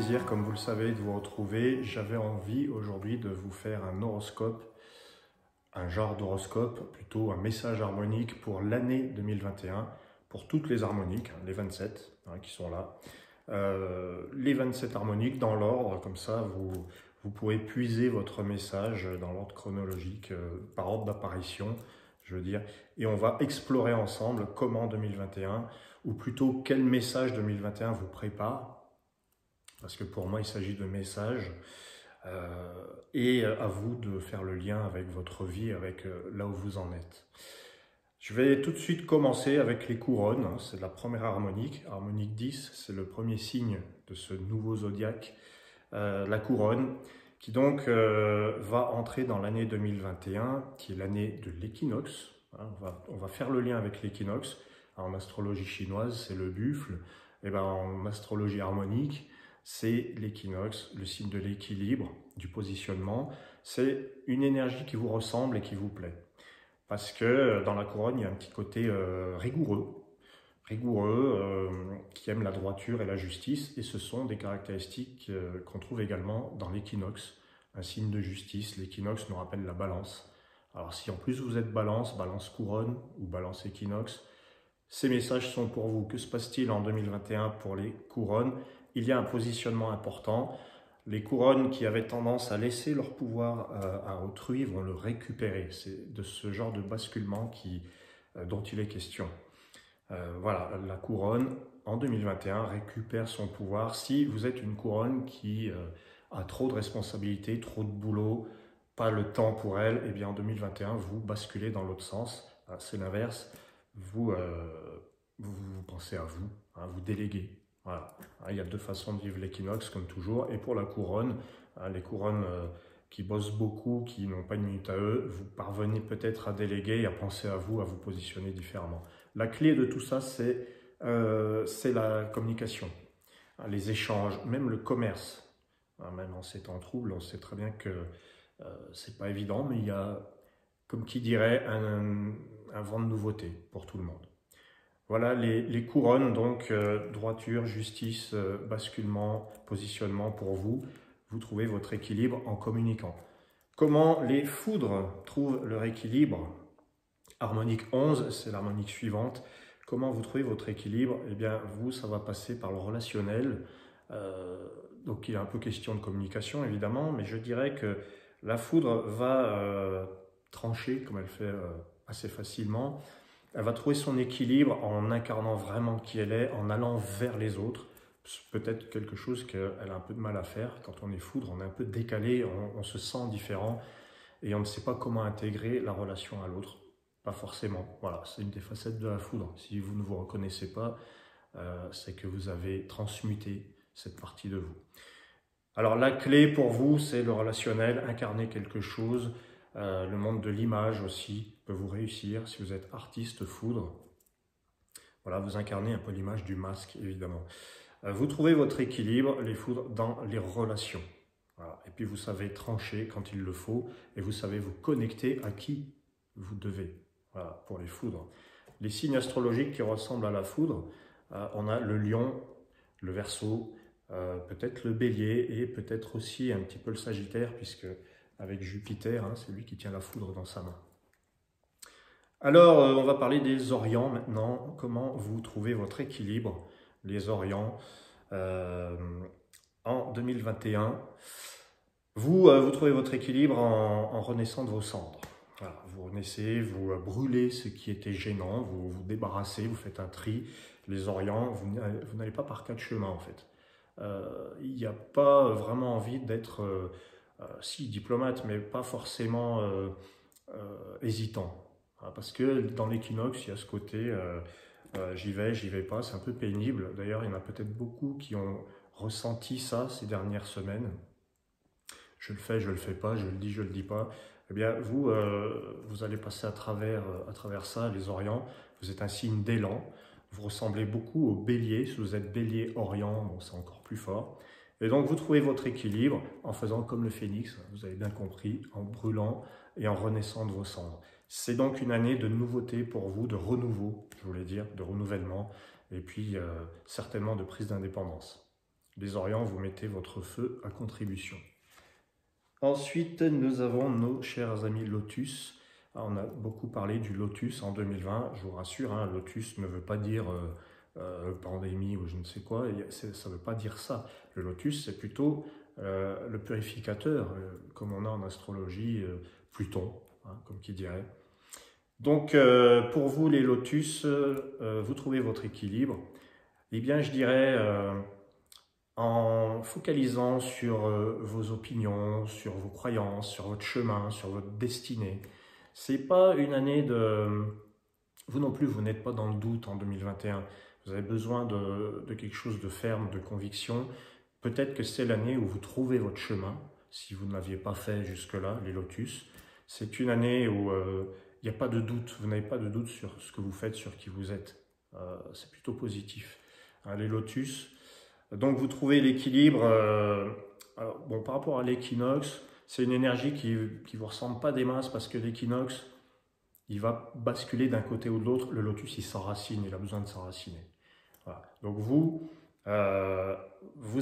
plaisir, comme vous le savez, de vous retrouver. J'avais envie aujourd'hui de vous faire un horoscope, un genre d'horoscope, plutôt un message harmonique pour l'année 2021, pour toutes les harmoniques, les 27 qui sont là. Les 27 harmoniques dans l'ordre, comme ça vous pourrez puiser votre message dans l'ordre chronologique, par ordre d'apparition, je veux dire. Et on va explorer ensemble comment 2021, ou plutôt quel message 2021 vous prépare. Parce que pour moi, il s'agit de messages, et à vous de faire le lien avec votre vie, avec là où vous en êtes. Je vais tout de suite commencer avec les couronnes, c'est la première harmonique, harmonique 10, c'est le premier signe de ce nouveau zodiaque, la couronne, qui donc va entrer dans l'année 2021, qui est l'année de l'équinoxe. On va faire le lien avec l'équinoxe. En astrologie chinoise, c'est le buffle, et ben en astrologie harmonique, c'est l'équinoxe, le signe de l'équilibre, du positionnement. C'est une énergie qui vous ressemble et qui vous plaît. Parce que dans la couronne, il y a un petit côté rigoureux, qui aime la droiture et la justice. Et ce sont des caractéristiques qu'on trouve également dans l'équinoxe, un signe de justice. L'équinoxe nous rappelle la balance. Alors si en plus vous êtes balance, balance couronne ou balance équinoxe, ces messages sont pour vous. Que se passe-t-il en 2021 pour les couronnes? Il y a un positionnement important. Les couronnes qui avaient tendance à laisser leur pouvoir à autrui vont le récupérer. C'est de ce genre de basculement dont il est question. Voilà, la couronne en 2021 récupère son pouvoir. Si vous êtes une couronne qui a trop de responsabilités, trop de boulot, pas le temps pour elle, eh bien en 2021, vous basculez dans l'autre sens. C'est l'inverse. Vous pensez à vous, vous déléguez. Voilà. Il y a deux façons de vivre l'équinoxe, comme toujours. Et pour la couronne, les couronnes qui bossent beaucoup, qui n'ont pas une minute à eux, vous parvenez peut-être à déléguer et à penser à vous positionner différemment. La clé de tout ça, c'est la communication, les échanges, même le commerce. Même en ces temps troubles, on sait très bien que c'est pas évident, mais il y a, comme qui dirait, un vent de nouveauté pour tout le monde. Voilà les couronnes, donc droiture, justice, basculement, positionnement pour vous. Vous trouvez votre équilibre en communiquant. Comment les foudres trouvent leur équilibre? Harmonique 11, c'est l'harmonique suivante. Comment vous trouvez votre équilibre? Eh bien, vous, ça va passer par le relationnel. Donc, il est un peu question de communication, évidemment, mais je dirais que la foudre va trancher, comme elle fait assez facilement. Elle va trouver son équilibre en incarnant vraiment qui elle est, en allant vers les autres. Peut-être quelque chose qu'elle a un peu de mal à faire. Quand on est foudre, on est un peu décalé, on se sent différent et on ne sait pas comment intégrer la relation à l'autre. Pas forcément. Voilà, c'est une des facettes de la foudre. Si vous ne vous reconnaissez pas, c'est que vous avez transmuté cette partie de vous. Alors la clé pour vous, c'est le relationnel, incarner quelque chose. Le monde de l'image aussi peut vous réussir si vous êtes artiste foudre. Voilà, vous incarnez un peu l'image du masque, évidemment. Vous trouvez votre équilibre, les foudres, dans les relations. Voilà. Et puis vous savez trancher quand il le faut et vous savez vous connecter à qui vous devez. Voilà, pour les foudres. Les signes astrologiques qui ressemblent à la foudre, on a le lion, le verseau, peut-être le bélier et peut-être aussi un petit peu le sagittaire, puisque avec Jupiter, c'est lui qui tient la foudre dans sa main. Alors, on va parler des Orients maintenant. Comment vous trouvez votre équilibre, les Orients, en 2021? Vous trouvez votre équilibre en renaissant de vos cendres. Voilà, vous renaissez, vous brûlez ce qui était gênant, vous vous débarrassez, vous faites un tri. Les Orients, vous n'allez pas par quatre chemins en fait. Il n'y a pas vraiment envie d'être... si, diplomate, mais pas forcément hésitant. Parce que dans l'équinoxe, il y a ce côté j'y vais pas, c'est un peu pénible. D'ailleurs, il y en a peut-être beaucoup qui ont ressenti ça ces dernières semaines. Je le fais, je le fais pas, je le dis pas. Eh bien, vous allez passer à travers ça, les Orients. Vous êtes un signe d'élan. Vous ressemblez beaucoup au bélier. Si vous êtes bélier Orient, bon, c'est encore plus fort. Et donc, vous trouvez votre équilibre en faisant comme le phénix, vous avez bien compris, en brûlant et en renaissant de vos cendres. C'est donc une année de nouveauté pour vous, de renouveau, je voulais dire, de renouvellement, et puis certainement de prise d'indépendance. Les Orients, vous mettez votre feu à contribution. Ensuite, nous avons nos chers amis Lotus. On a beaucoup parlé du Lotus en 2020. Je vous rassure, hein, Lotus ne veut pas dire pandémie ou je ne sais quoi. Ça ne veut pas dire ça. Le Lotus, c'est plutôt le purificateur, comme on a en astrologie Pluton, hein, comme qui dirait. Donc, pour vous, les Lotus, vous trouvez votre équilibre. Eh bien, je dirais, en focalisant sur vos opinions, sur vos croyances, sur votre chemin, sur votre destinée. C'est pas une année de... Vous non plus, vous n'êtes pas dans le doute en 2021. Vous avez besoin de quelque chose de ferme, de conviction. Peut-être que c'est l'année où vous trouvez votre chemin, si vous ne l'aviez pas fait jusque-là, les Lotus. C'est une année où il n'y a pas de doute, vous n'avez pas de doute sur ce que vous faites, sur qui vous êtes. C'est plutôt positif. Hein, les Lotus. Donc vous trouvez l'équilibre. Bon, par rapport à l'équinoxe, c'est une énergie qui ne vous ressemble pas des masses parce que l'équinoxe, il va basculer d'un côté ou de l'autre. Le Lotus, il s'enracine, il a besoin de s'enraciner. Voilà. Donc vous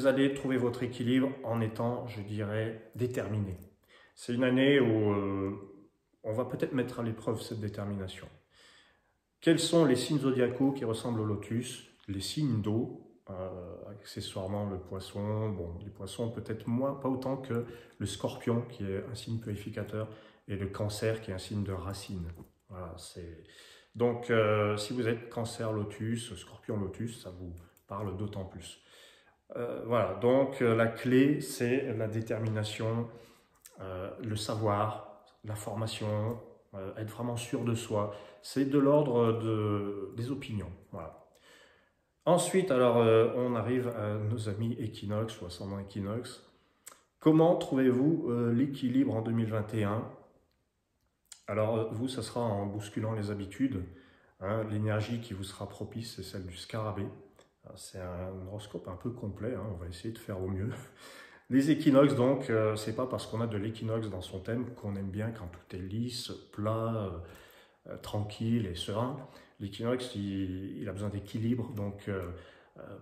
allez trouver votre équilibre en étant, je dirais, déterminé. C'est une année où on va peut-être mettre à l'épreuve cette détermination. Quels sont les signes zodiacaux qui ressemblent au Lotus? Les signes d'eau. Accessoirement le poisson, bon, les poissons peut-être moins, pas autant que le scorpion qui est un signe purificateur et le cancer qui est un signe de racine. Voilà, donc si vous êtes cancer lotus, scorpion lotus, ça vous parle d'autant plus. Voilà, donc la clé c'est la détermination, le savoir, la formation, être vraiment sûr de soi, c'est de l'ordre des opinions. Voilà. Ensuite, alors, on arrive à nos amis équinoxe ou ascendant équinoxe. Comment trouvez-vous l'équilibre en 2021? Alors, vous, ça sera en bousculant les habitudes. Hein, l'énergie qui vous sera propice, c'est celle du scarabée. C'est un horoscope un peu complet, hein, on va essayer de faire au mieux. Les équinoxes, donc, c'est pas parce qu'on a de l'équinoxe dans son thème qu'on aime bien quand tout est lisse, plat, tranquille et serein. L'équinoxe, il a besoin d'équilibre, donc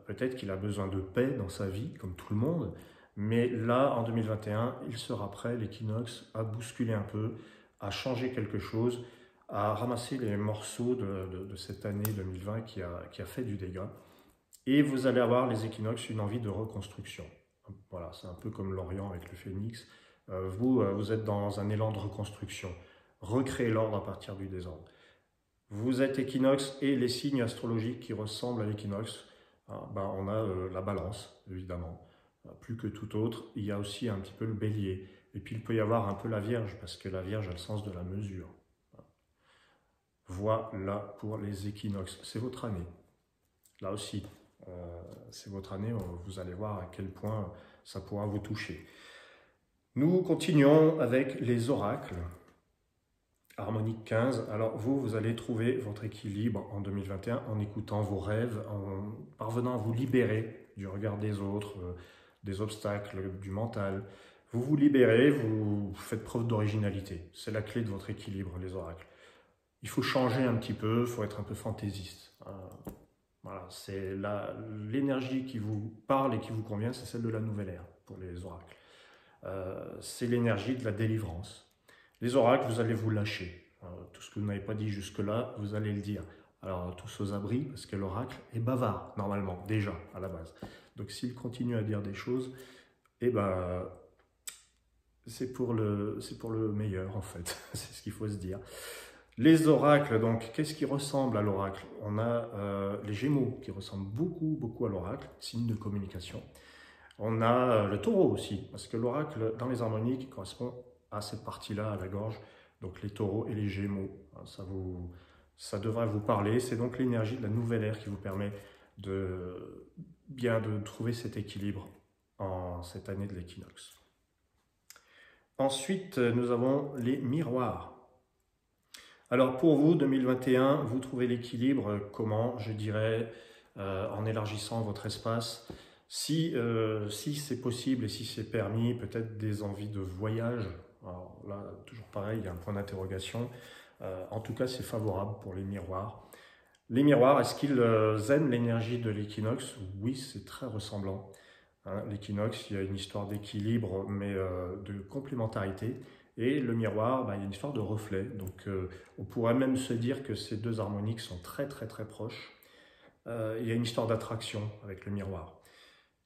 peut-être qu'il a besoin de paix dans sa vie, comme tout le monde. Mais là, en 2021, il sera prêt, l'équinoxe, à bousculer un peu, à changer quelque chose, à ramasser les morceaux de cette année 2020 qui a fait du dégât. Et vous allez avoir, les équinoxes, une envie de reconstruction. Voilà, c'est un peu comme l'Orient avec le phénix. Vous êtes dans un élan de reconstruction. Recréer l'ordre à partir du désordre. Vous êtes équinoxe et les signes astrologiques qui ressemblent à l'équinoxe, on a la balance, évidemment, plus que tout autre. Il y a aussi un petit peu le bélier. Et puis il peut y avoir un peu la vierge, parce que la vierge a le sens de la mesure. Voilà pour les équinoxes. C'est votre année. Là aussi, c'est votre année. Vous allez voir à quel point ça pourra vous toucher. Nous continuons avec les oracles. Harmonique 15, alors vous allez trouver votre équilibre en 2021 en écoutant vos rêves, en parvenant à vous libérer du regard des autres, des obstacles, du mental. Vous vous libérez, vous faites preuve d'originalité. C'est la clé de votre équilibre, les oracles. Il faut changer un petit peu, il faut être un peu fantaisiste. Voilà, c'est l'énergie qui vous parle et qui vous convient, c'est celle de la nouvelle ère pour les oracles. C'est l'énergie de la délivrance. Les oracles, vous allez vous lâcher. Tout ce que vous n'avez pas dit jusque-là, vous allez le dire. Alors, tous aux abris, parce que l'oracle est bavard, normalement, déjà, à la base. Donc, s'il continue à dire des choses, eh ben, c'est pour le meilleur, en fait. C'est ce qu'il faut se dire. Les oracles, donc, qu'est-ce qui ressemble à l'oracle? On a les Gémeaux, qui ressemblent beaucoup, beaucoup à l'oracle, signe de communication. On a le Taureau aussi, parce que l'oracle, dans les harmoniques, correspond à cette partie-là, à la gorge, donc les taureaux et les gémeaux. Ça devrait vous parler. C'est donc l'énergie de la nouvelle ère qui vous permet de trouver cet équilibre en cette année de l'équinoxe. Ensuite, nous avons les miroirs. Alors pour vous, 2021, vous trouvez l'équilibre comment? Je dirais en élargissant votre espace. Si c'est possible et si c'est permis, peut-être des envies de voyage. Alors là, toujours pareil, il y a un point d'interrogation. En tout cas, c'est favorable pour les miroirs. Les miroirs, est-ce qu'ils aiment l'énergie de l'équinoxe? Oui, c'est très ressemblant. Hein, l'équinoxe, il y a une histoire d'équilibre, mais de complémentarité. Et le miroir, il y a une histoire de reflet. Donc on pourrait même se dire que ces deux harmoniques sont très très très proches. Il y a une histoire d'attraction avec le miroir.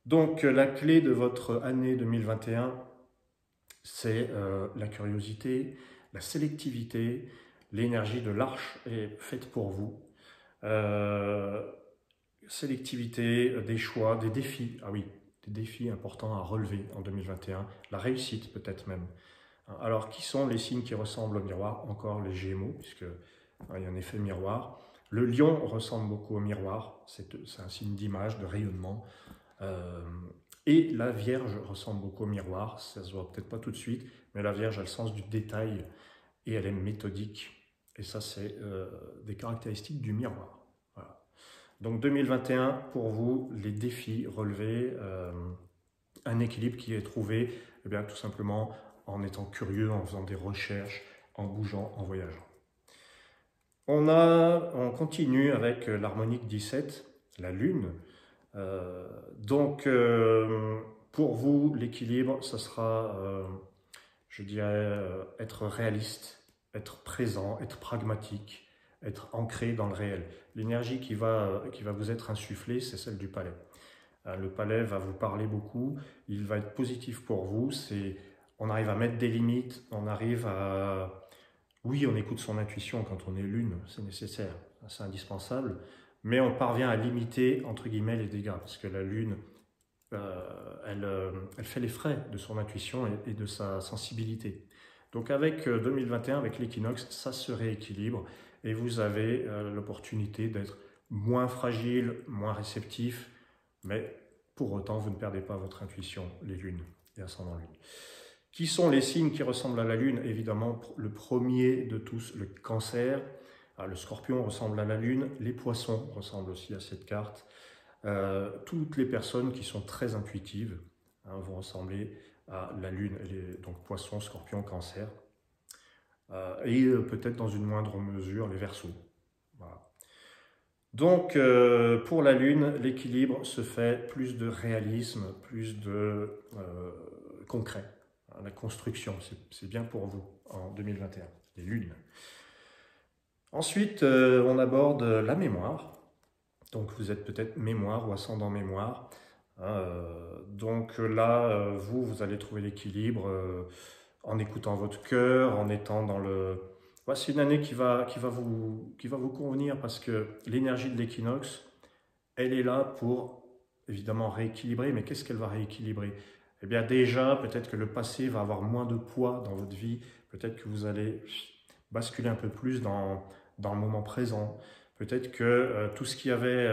Donc la clé de votre année 2021, c'est la curiosité, la sélectivité, l'énergie de l'arche est faite pour vous. Sélectivité, des choix, des défis. Ah oui, des défis importants à relever en 2021. La réussite peut-être même. Alors, qui sont les signes qui ressemblent au miroir? Encore les Gémeaux, puisque il y a un effet miroir. Le Lion ressemble beaucoup au miroir. C'est un signe d'image, de rayonnement. Et la Vierge ressemble beaucoup au miroir. Ça se voit peut-être pas tout de suite, mais la Vierge a le sens du détail et elle est méthodique. Et ça, c'est des caractéristiques du miroir. Voilà. Donc 2021, pour vous, les défis relevés, un équilibre qui est trouvé, eh bien, tout simplement en étant curieux, en faisant des recherches, en bougeant, en voyageant. On continue avec l'harmonique 17, la Lune. Donc, pour vous, l'équilibre, ça sera, je dirais, être réaliste, être présent, être pragmatique, être ancré dans le réel. L'énergie qui va vous être insufflée, c'est celle du palais. Le palais va vous parler beaucoup, il va être positif pour vous, on arrive à mettre des limites, on arrive à... Oui, on écoute son intuition quand on est lune, c'est nécessaire, c'est indispensable, mais on parvient à limiter, entre guillemets, les dégâts, parce que la lune, elle fait les frais de son intuition et de sa sensibilité. Donc avec 2021, avec l'équinoxe, ça se rééquilibre et vous avez l'opportunité d'être moins fragile, moins réceptif, mais pour autant, vous ne perdez pas votre intuition, les lunes et ascendant lune. Qui sont les signes qui ressemblent à la lune? Évidemment, le premier de tous, le cancer. Le scorpion ressemble à la lune, les poissons ressemblent aussi à cette carte. Toutes les personnes qui sont très intuitives vont ressembler à la lune, donc poisson, scorpion, cancer. Et peut-être dans une moindre mesure les Verseaux. Voilà. Donc pour la lune, l'équilibre se fait plus de réalisme, plus de concret. La construction, c'est bien pour vous en 2021, les lunes. Ensuite, on aborde la mémoire. Donc vous êtes peut-être mémoire ou ascendant mémoire. Donc là, vous allez trouver l'équilibre en écoutant votre cœur, en étant dans le... C'est une année qui va vous convenir parce que l'énergie de l'équinoxe, elle est là pour évidemment rééquilibrer. Mais qu'est-ce qu'elle va rééquilibrer? Eh bien déjà, peut-être que le passé va avoir moins de poids dans votre vie. Peut-être que vous allez basculer un peu plus dans le moment présent. Peut-être que tout ce qu'il y avait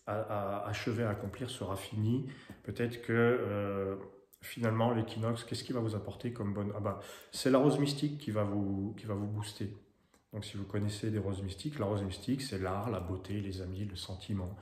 à achever, à accomplir sera fini. Peut-être que finalement, l'équinoxe, qu'est-ce qu'il va vous apporter comme bonne... c'est la rose mystique qui va vous booster. Donc si vous connaissez des roses mystiques, la rose mystique, c'est l'art, la beauté, les amis, le sentiment.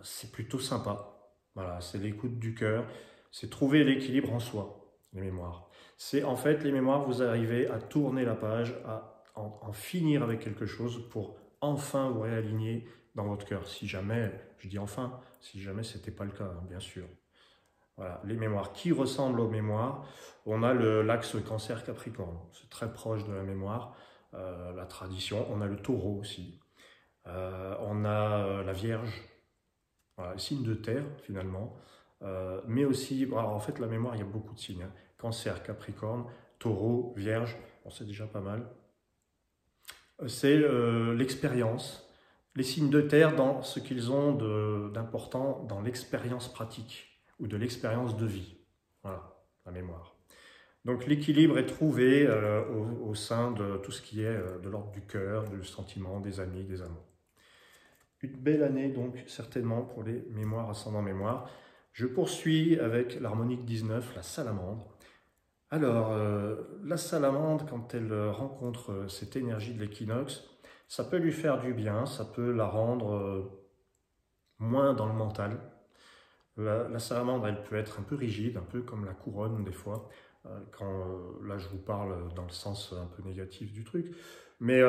C'est plutôt sympa. Voilà, c'est l'écoute du cœur. C'est trouver l'équilibre en soi, les mémoires. C'est en fait, les mémoires, vous arrivez à tourner la page, à en finir avec quelque chose pour enfin vous réaligner dans votre cœur. Si jamais, je dis enfin, si jamais ce n'était pas le cas, hein, bien sûr. Voilà, les mémoires. Qui ressemblent aux mémoires? On a l'axe Cancer-Capricorne, c'est très proche de la mémoire, la tradition. On a le Taureau aussi. On a la Vierge, voilà, signe de terre finalement. Mais aussi, alors en fait la mémoire, il y a beaucoup de signes. Hein. Cancer, Capricorne, Taureau, Vierge, bon, c'est déjà pas mal. C'est l'expérience. Les signes de terre dans ce qu'ils ont d'important dans l'expérience pratique ou de l'expérience de vie. Voilà, la mémoire. Donc l'équilibre est trouvé au sein de tout ce qui est de l'ordre du cœur, du sentiment, des amis, des amours. Une belle année donc certainement pour les mémoires ascendant mémoire. Je poursuis avec l'harmonique 19, la salamandre. Alors, la salamandre, quand elle rencontre cette énergie de l'équinoxe, ça peut lui faire du bien, ça peut la rendre moins dans le mental. La salamandre, elle peut être un peu rigide, un peu comme la couronne des fois, là je vous parle dans le sens un peu négatif du truc. Mais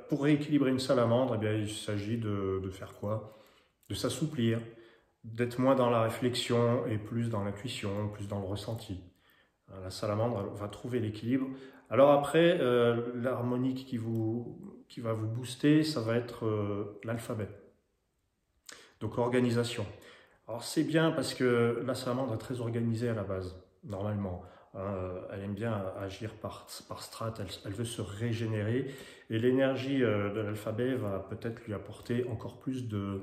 pour rééquilibrer une salamandre, eh bien, il s'agit de faire quoi? De s'assouplir, d'être moins dans la réflexion et plus dans l'intuition, plus dans le ressenti. La salamandre va trouver l'équilibre. Alors après, l'harmonique qui va vous booster, ça va être l'alphabet. Donc l'organisation. Alors c'est bien parce que la salamandre est très organisée à la base, normalement. Elle aime bien agir par strates, elle veut se régénérer. Et l'énergie de l'alphabet va peut-être lui apporter encore plus de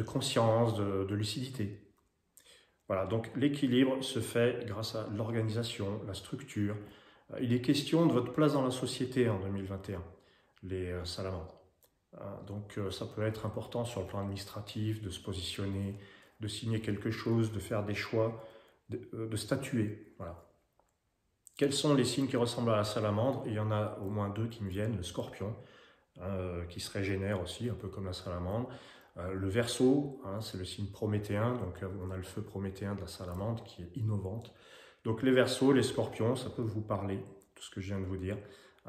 conscience, de lucidité. Voilà, donc l'équilibre se fait grâce à l'organisation, la structure. Il est question de votre place dans la société en 2021, les salamandres. Donc ça peut être important sur le plan administratif, de se positionner, de signer quelque chose, de faire des choix, de statuer. Voilà. Quels sont les signes qui ressemblent à la salamandre? Il y en a au moins 2 qui me viennent, le scorpion, qui se régénère aussi, un peu comme la salamandre. Le Verseau, c'est le signe prométhéen, donc on a le feu prométhéen de la salamandre qui est innovante. Donc les Verseaux, les Scorpions, ça peut vous parler, tout ce que je viens de vous dire.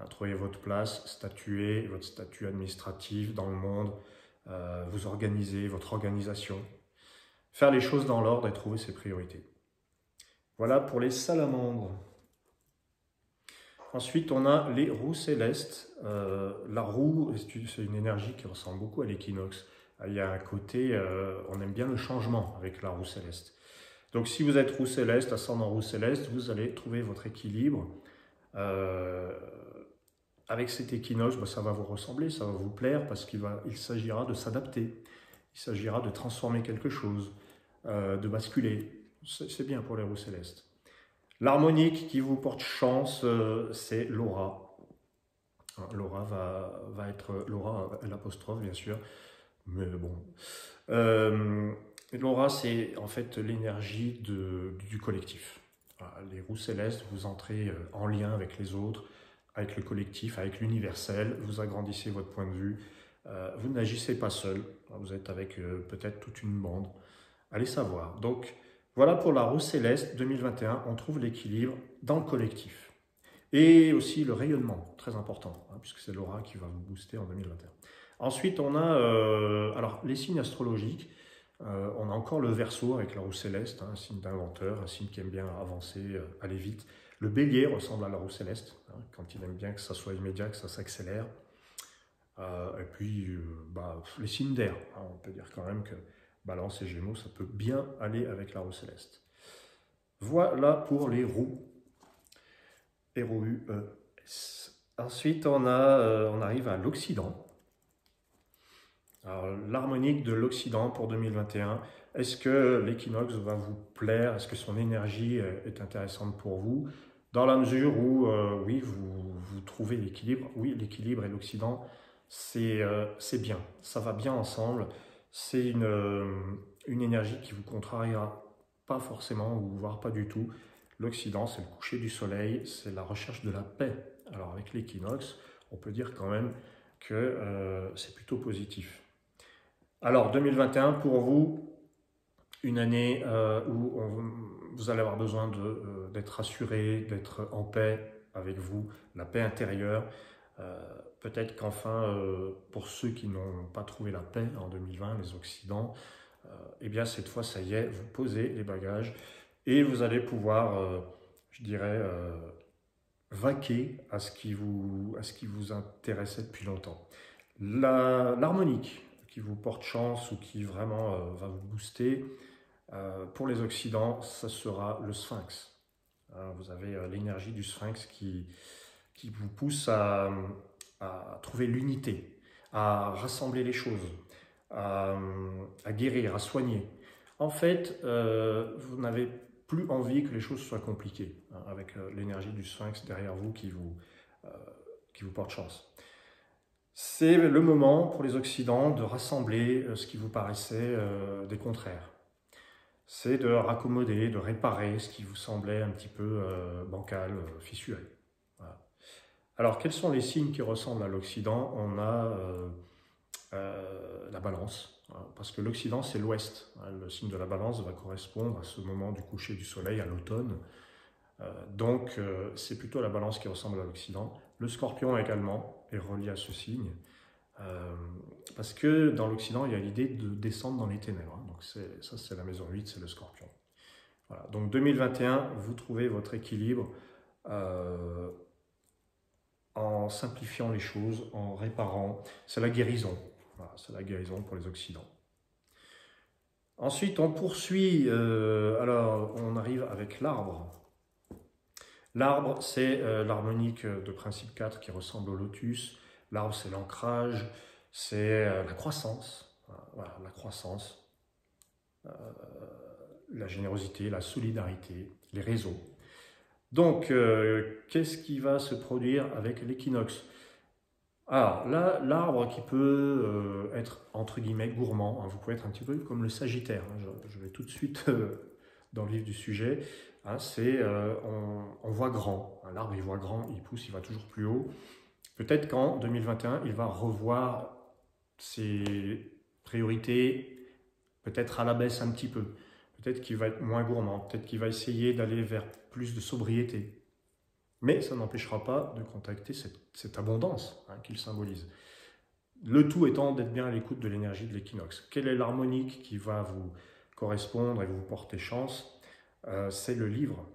Trouvez votre place, statuez, votre statut administratif dans le monde, vous organisez, votre organisation. Faire les choses dans l'ordre et trouver ses priorités. Voilà pour les salamandres. Ensuite, on a les roues célestes. La roue, c'est une énergie qui ressemble beaucoup à l'équinoxe. Il y a un côté, on aime bien le changement avec la roue céleste. Donc si vous êtes roue céleste, ascendant roue céleste, vous allez trouver votre équilibre. Avec cet équinoxe, ça va vous ressembler, ça va vous plaire parce qu'il s'agira de s'adapter. Il s'agira de transformer quelque chose, de basculer. C'est bien pour les roues célestes. L'harmonique qui vous porte chance, c'est l'aura. L'aura va être l'aura, l'apostrophe bien sûr, mais bon. L'aura, c'est en fait l'énergie du collectif. Voilà, les roues célestes, vous entrez en lien avec les autres, avec le collectif, avec l'universel, vous agrandissez votre point de vue, vous n'agissez pas seul, vous êtes avec peut-être toute une bande, allez savoir. Donc voilà pour la roue céleste 2021, on trouve l'équilibre dans le collectif. Et aussi le rayonnement, très important, puisque c'est l'aura qui va vous booster en 2021. Ensuite, on a alors, les signes astrologiques. On a encore le Verseau avec la roue céleste, un signe d'inventeur, un signe qui aime bien avancer, aller vite. Le Bélier ressemble à la roue céleste, quand il aime bien que ça soit immédiat, que ça s'accélère. Et puis, les signes d'air, on peut dire quand même que Balance et Gémeaux, ça peut bien aller avec la roue céleste. Voilà pour les roues. R-O-U-E-S. Ensuite, on arrive à l'Occident. Alors, l'harmonique de l'Occident pour 2021, est-ce que l'équinoxe va vous plaire? Est-ce que son énergie est intéressante pour vous? Dans la mesure où, oui, vous trouvez l'équilibre. Oui, l'équilibre et l'Occident, c'est bien. Ça va bien ensemble. C'est une énergie qui vous contrariera pas forcément, ou voire pas du tout. L'Occident, c'est le coucher du soleil, c'est la recherche de la paix. Alors, avec l'équinoxe, on peut dire quand même que c'est plutôt positif. Alors, 2021, pour vous, une année où vous allez avoir besoin d'être rassuré, d'être en paix avec vous, la paix intérieure. Peut-être qu'enfin, pour ceux qui n'ont pas trouvé la paix en 2020, les Occidents, eh bien cette fois, ça y est, vous posez les bagages et vous allez pouvoir, je dirais, vaquer à ce qui vous intéressait depuis longtemps. L'harmonique qui vous porte chance ou qui vraiment va vous booster, pour les Occidents, ça sera le Sphinx. Vous avez l'énergie du Sphinx qui vous pousse à trouver l'unité, à rassembler les choses, à guérir, à soigner. En fait, vous n'avez plus envie que les choses soient compliquées, avec l'énergie du Sphinx derrière vous qui vous porte chance. C'est le moment pour les Occidents de rassembler ce qui vous paraissait des contraires. C'est de raccommoder, de réparer ce qui vous semblait un petit peu bancal, fissuré. Voilà. Alors, quels sont les signes qui ressemblent à l'Occident? On a la Balance, parce que l'Occident, c'est l'Ouest. Le signe de la Balance va correspondre à ce moment du coucher du soleil, à l'automne. Donc, c'est plutôt la Balance qui ressemble à l'Occident. Le Scorpion également est relié à ce signe. Parce que dans l'Occident, il y a l'idée de descendre dans les ténèbres. Hein. Donc ça, c'est la maison 8, c'est le Scorpion. Voilà. Donc 2021, vous trouvez votre équilibre en simplifiant les choses, en réparant. C'est la guérison. Voilà, c'est la guérison pour les Occidents. Ensuite, on poursuit. Alors, on arrive avec l'arbre. L'arbre, c'est l'harmonique de principe 4 qui ressemble au lotus. L'arbre, c'est l'ancrage, c'est la croissance. Voilà, la croissance, la générosité, la solidarité, les réseaux. Donc, qu'est-ce qui va se produire avec l'équinoxe? Alors là, l'arbre qui peut être entre guillemets gourmand, hein, vous pouvez être un petit peu comme le Sagittaire, hein, je vais tout de suite dans le vif du sujet, hein, c'est on voit grand, hein, l'arbre il voit grand, il pousse, il va toujours plus haut. Peut-être qu'en 2021, il va revoir ses priorités, peut-être à la baisse un petit peu, peut-être qu'il va être moins gourmand, peut-être qu'il va essayer d'aller vers plus de sobriété. Mais ça n'empêchera pas de contacter cette abondance hein, qu'il symbolise. Le tout étant d'être bien à l'écoute de l'énergie de l'équinoxe. Quelle est l'harmonique qui va vous correspondre et vous porter chance? C'est le livre.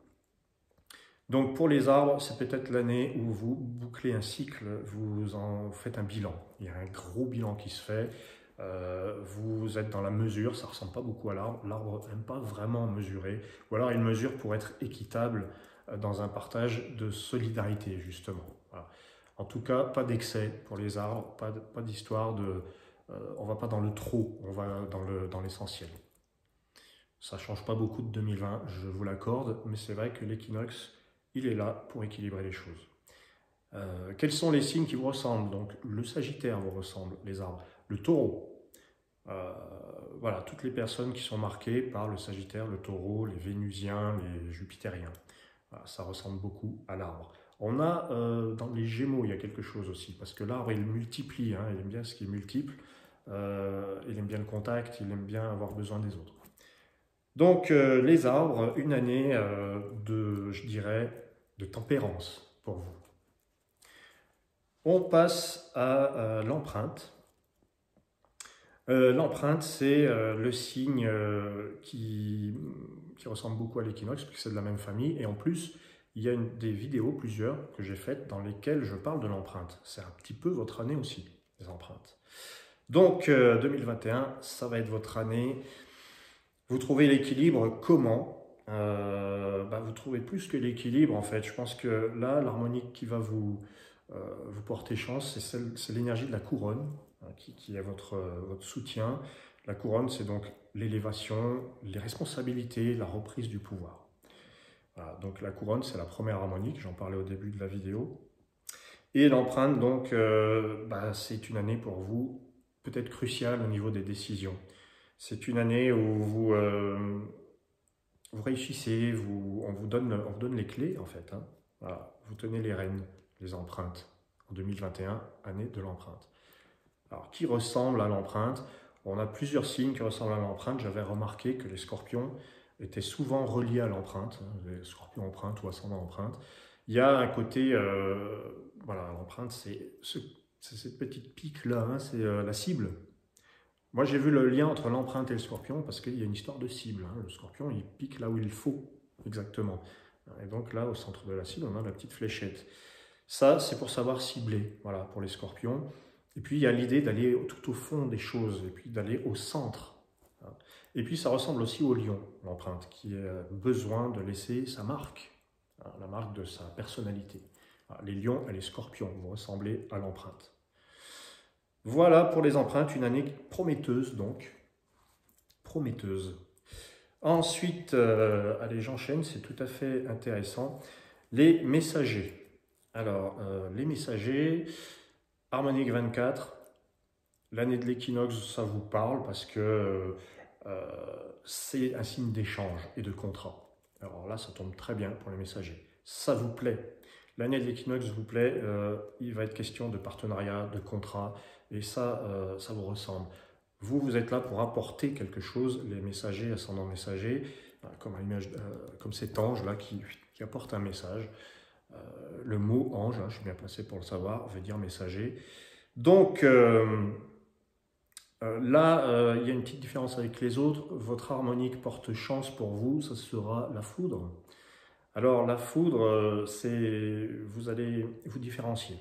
Donc pour les arbres, c'est peut-être l'année où vous bouclez un cycle, vous en faites un bilan. Il y a un gros bilan qui se fait. Vous êtes dans la mesure, ça ne ressemble pas beaucoup à l'arbre. L'arbre n'aime pas vraiment mesurer. Ou alors il mesure pour être équitable dans un partage de solidarité, justement. Voilà. En tout cas, pas d'excès pour les arbres, pas d'histoire de... on ne va pas dans le trop, on va dans l'essentiel. Ça ne change pas beaucoup de 2020, je vous l'accorde, mais c'est vrai que l'équinoxe, il est là pour équilibrer les choses. Quels sont les signes qui vous ressemblent? Donc, le Sagittaire vous ressemble, les arbres. Le Taureau. Voilà, toutes les personnes qui sont marquées par le Sagittaire, le Taureau, les Vénusiens, les Jupitériens. Voilà, ça ressemble beaucoup à l'arbre. On a dans les Gémeaux, il y a quelque chose aussi, parce que l'arbre, il multiplie, hein, il aime bien ce qui est multiple, il aime bien le contact, il aime bien avoir besoin des autres. Donc, les arbres, une année je dirais, de tempérance pour vous. On passe à l'empreinte. L'empreinte, c'est le signe qui ressemble beaucoup à l'équinoxe, puisque c'est de la même famille. Et en plus, il y a des vidéos, plusieurs, que j'ai faites, dans lesquelles je parle de l'empreinte. C'est un petit peu votre année aussi, les empreintes. Donc, 2021, ça va être votre année. Vous trouvez l'équilibre comment? Vous trouvez plus que l'équilibre, en fait. Je pense que là, l'harmonique qui va vous porter chance, c'est l'énergie de la couronne, hein, qui est votre soutien. La couronne, c'est donc l'élévation, les responsabilités, la reprise du pouvoir. Voilà, donc la couronne, c'est la première harmonique, j'en parlais au début de la vidéo. Et l'empreinte, donc, c'est une année pour vous, peut-être cruciale au niveau des décisions. C'est une année où vous réussissez, on vous donne les clés, en fait. Hein. Voilà, vous tenez les rênes, les empreintes. En 2021, année de l'empreinte. Alors, qui ressemble à l'empreinte? On a plusieurs signes qui ressemblent à l'empreinte. J'avais remarqué que les scorpions étaient souvent reliés à l'empreinte, hein, les scorpions empreintes ou ascendant empreinte. Il y a un côté, voilà, l'empreinte, c'est cette petite pique-là, hein, c'est la cible. Moi, j'ai vu le lien entre l'empreinte et le scorpion parce qu'il y a une histoire de cible. Hein. Le scorpion, il pique là où il faut, exactement. Et donc là, au centre de la cible, on a la petite fléchette. Ça, c'est pour savoir cibler, voilà, pour les scorpions. Et puis, il y a l'idée d'aller tout au fond des choses, et puis d'aller au centre. Et puis, ça ressemble aussi au lion, l'empreinte, qui a besoin de laisser sa marque, hein, la marque de sa personnalité. Les lions et les scorpions vont ressembler à l'empreinte. Voilà pour les empreintes, une année prometteuse donc. Prometteuse. Ensuite, allez, j'enchaîne, c'est tout à fait intéressant. Les messagers. Alors, les messagers, harmonique 24, l'année de l'équinoxe, ça vous parle parce que c'est un signe d'échange et de contrat. Alors là, ça tombe très bien pour les messagers. Ça vous plaît. L'année de l'équinoxe vous plaît, il va être question de partenariat, de contrat, et ça vous ressemble. Vous êtes là pour apporter quelque chose, les messagers, ascendants messagers, comme cet ange-là qui apporte un message. Le mot ange, hein, je suis bien placé pour le savoir, veut dire messager. Donc là, il y a une petite différence avec les autres. Votre harmonique porte chance pour vous, ça sera la foudre. Alors la foudre, vous allez vous différencier.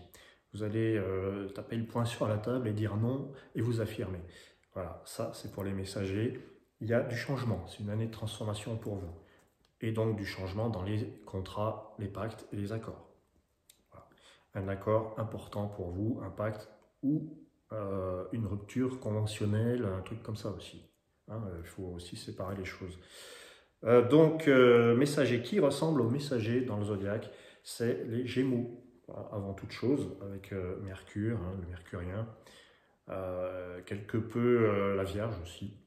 Vous allez taper le poing sur la table et dire non et vous affirmer. Voilà, ça c'est pour les messagers. Il y a du changement, c'est une année de transformation pour vous. Et donc du changement dans les contrats, les pactes et les accords. Voilà. Un accord important pour vous, un pacte ou une rupture conventionnelle, un truc comme ça aussi. Hein, il faut aussi séparer les choses. Donc, messager qui ressemble aux messagers dans le zodiaque, c'est les Gémeaux, voilà, avant toute chose, avec Mercure, hein, le Mercurien, quelque peu la Vierge aussi,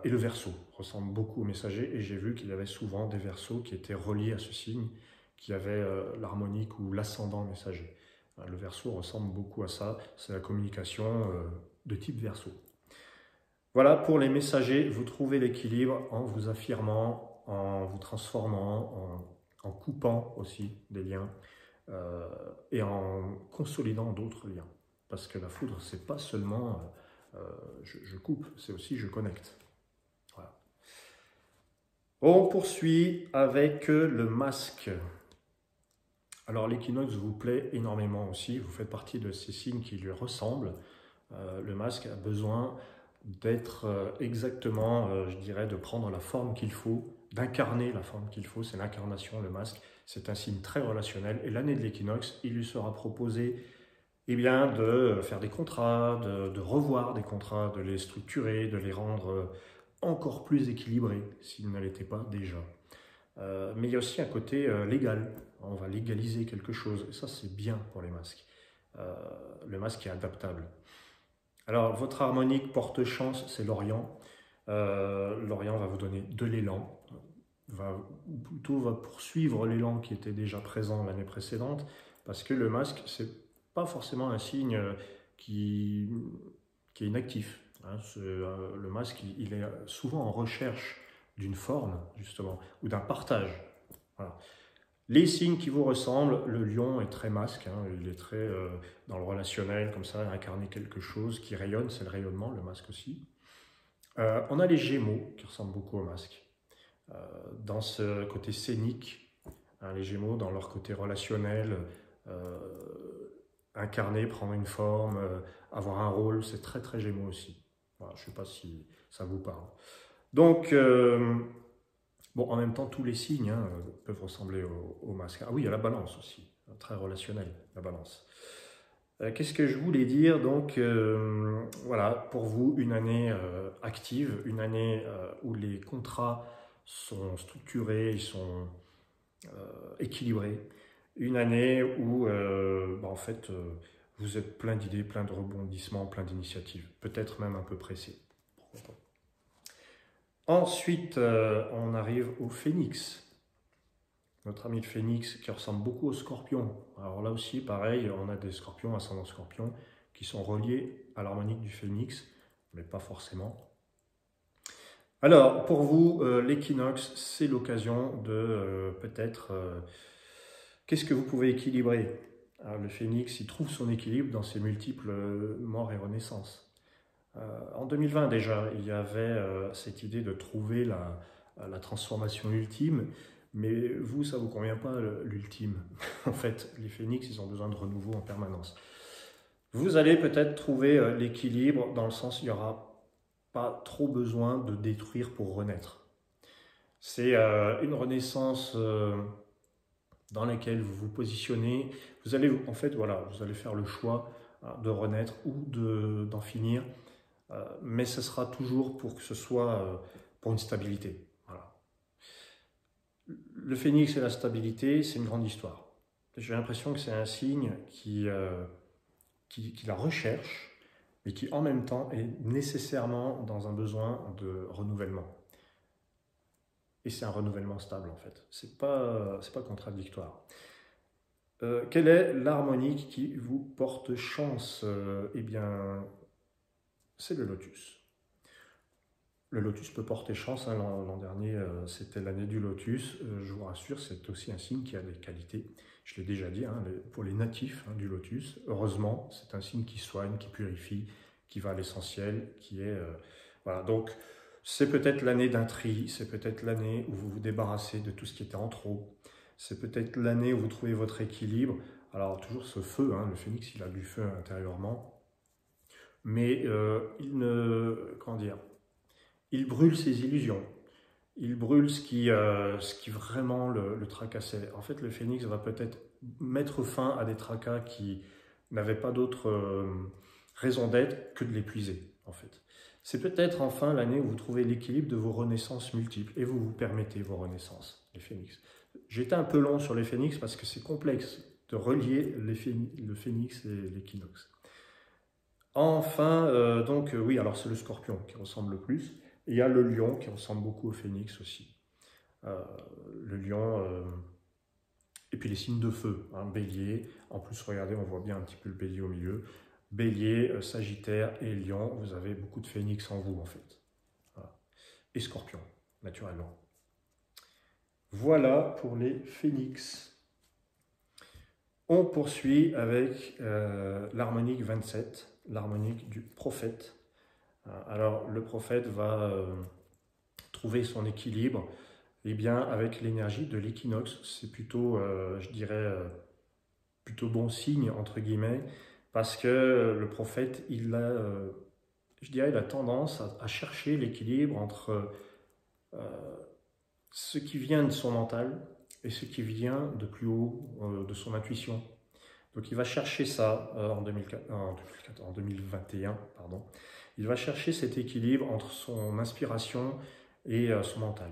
et le Verseau ressemble beaucoup aux messagers, et j'ai vu qu'il y avait souvent des Verseaux qui étaient reliés à ce signe, qui avaient l'harmonique ou l'ascendant messager. Le Verseau ressemble beaucoup à ça, c'est la communication de type Verseau. Voilà, pour les messagers, vous trouvez l'équilibre en vous affirmant, en vous transformant, en coupant aussi des liens et en consolidant d'autres liens. Parce que la foudre, c'est pas seulement je coupe, c'est aussi je connecte. Voilà. On poursuit avec le masque. Alors l'équinoxe vous plaît énormément aussi, vous faites partie de ces signes qui lui ressemblent. Le masque a besoin d'être exactement, je dirais, de prendre la forme qu'il faut, d'incarner la forme qu'il faut, c'est l'incarnation, le masque, c'est un signe très relationnel, et l'année de l'équinoxe, il lui sera proposé eh bien, de faire des contrats, de revoir des contrats, de les structurer, de les rendre encore plus équilibrés, s'ils ne l'étaient pas déjà. Mais il y a aussi un côté légal, on va légaliser quelque chose, et ça c'est bien pour les masques. Le masque est adaptable. Alors, votre harmonique porte chance, c'est l'Orient. L'Orient va vous donner de l'élan, ou plutôt va poursuivre l'élan qui était déjà présent l'année précédente, parce que le masque, c'est pas forcément un signe qui est inactif. Hein. Le masque, il est souvent en recherche d'une forme, justement, ou d'un partage. Voilà. Les signes qui vous ressemblent, le lion est très masque, hein, il est très dans le relationnel, comme ça, incarner quelque chose qui rayonne, c'est le rayonnement, le masque aussi. On a les Gémeaux qui ressemblent beaucoup au masque, dans ce côté scénique, hein, les Gémeaux dans leur côté relationnel, incarner, prendre une forme, avoir un rôle, c'est très très Gémeaux aussi. Voilà, je ne sais pas si ça vous parle. Donc, bon, en même temps, tous les signes hein, peuvent ressembler au masque. Ah oui, il y a la balance aussi, très relationnel, la balance. Qu'est-ce que je voulais dire? Donc, voilà, pour vous, une année active, une année où les contrats sont structurés, ils sont équilibrés. Une année où, en fait, vous êtes plein d'idées, plein de rebondissements, plein d'initiatives. Peut-être même un peu pressé. Pourquoi pas. Ensuite, on arrive au Phénix. Notre ami le Phénix qui ressemble beaucoup au Scorpion. Alors là aussi, pareil, on a des Scorpions, ascendant Scorpion, qui sont reliés à l'harmonique du Phénix, mais pas forcément. Alors, pour vous, l'équinoxe, c'est l'occasion de peut-être... qu'est-ce que vous pouvez équilibrer? Alors, le Phénix, il trouve son équilibre dans ses multiples morts et renaissances. En 2020 déjà, il y avait cette idée de trouver la transformation ultime, mais vous, ça ne vous convient pas l'ultime. En fait, les phénix, ils ont besoin de renouveau en permanence. Vous allez peut-être trouver l'équilibre dans le sens où il n'y aura pas trop besoin de détruire pour renaître. C'est une renaissance dans laquelle vous vous positionnez. Vous allez, en fait, voilà, vous allez faire le choix de renaître ou d'en finir. Mais ce sera toujours pour que ce soit pour une stabilité. Voilà. Le phénix et la stabilité, c'est une grande histoire. J'ai l'impression que c'est un signe qui la recherche, mais qui en même temps est nécessairement dans un besoin de renouvellement. Et c'est un renouvellement stable en fait. C'est pas contradictoire. Quelle est l'harmonique qui vous porte chance? Eh bien, c'est le lotus. Le lotus peut porter chance, hein. L'an dernier, c'était l'année du lotus. Je vous rassure, c'est aussi un signe qui a des qualités. Je l'ai déjà dit, hein, pour les natifs, hein, du lotus. Heureusement, c'est un signe qui soigne, qui purifie, qui va à l'essentiel, qui est... voilà, donc c'est peut-être l'année d'un tri, c'est peut-être l'année où vous vous débarrassez de tout ce qui était en trop. C'est peut-être l'année où vous trouvez votre équilibre. Alors toujours ce feu, hein, le phénix, il a du feu intérieurement. Mais comment dire, il brûle ses illusions. Il brûle ce qui vraiment le tracassait. En fait, le phénix va peut-être mettre fin à des tracas qui n'avaient pas d'autre raison d'être que de l'épuiser, en fait. C'est peut-être enfin l'année où vous trouvez l'équilibre de vos renaissances multiples et vous vous permettez vos renaissances, les phénix. J'étais un peu long sur les phénix parce que c'est complexe de relier le phénix et l'équinoxe. Enfin, oui, alors c'est le scorpion qui ressemble le plus. Il y a le lion qui ressemble beaucoup au phénix aussi. Le lion, et puis les signes de feu, hein, bélier. En plus, regardez, on voit bien un petit peu le bélier au milieu. Bélier, sagittaire et lion, vous avez beaucoup de phénix en vous en fait. Voilà. Et scorpion, naturellement. Voilà pour les phénix. On poursuit avec l'harmonique 27, l'harmonique du prophète. Alors, le prophète va trouver son équilibre avec l'énergie de l'équinoxe. C'est plutôt, je dirais, plutôt bon signe, entre guillemets, parce que le prophète, il a, je dirais, il a tendance à chercher l'équilibre entre ce qui vient de son mental et ce qui vient de plus haut, de son intuition. Donc il va chercher ça en 2021, pardon. Il va chercher cet équilibre entre son inspiration et son mental.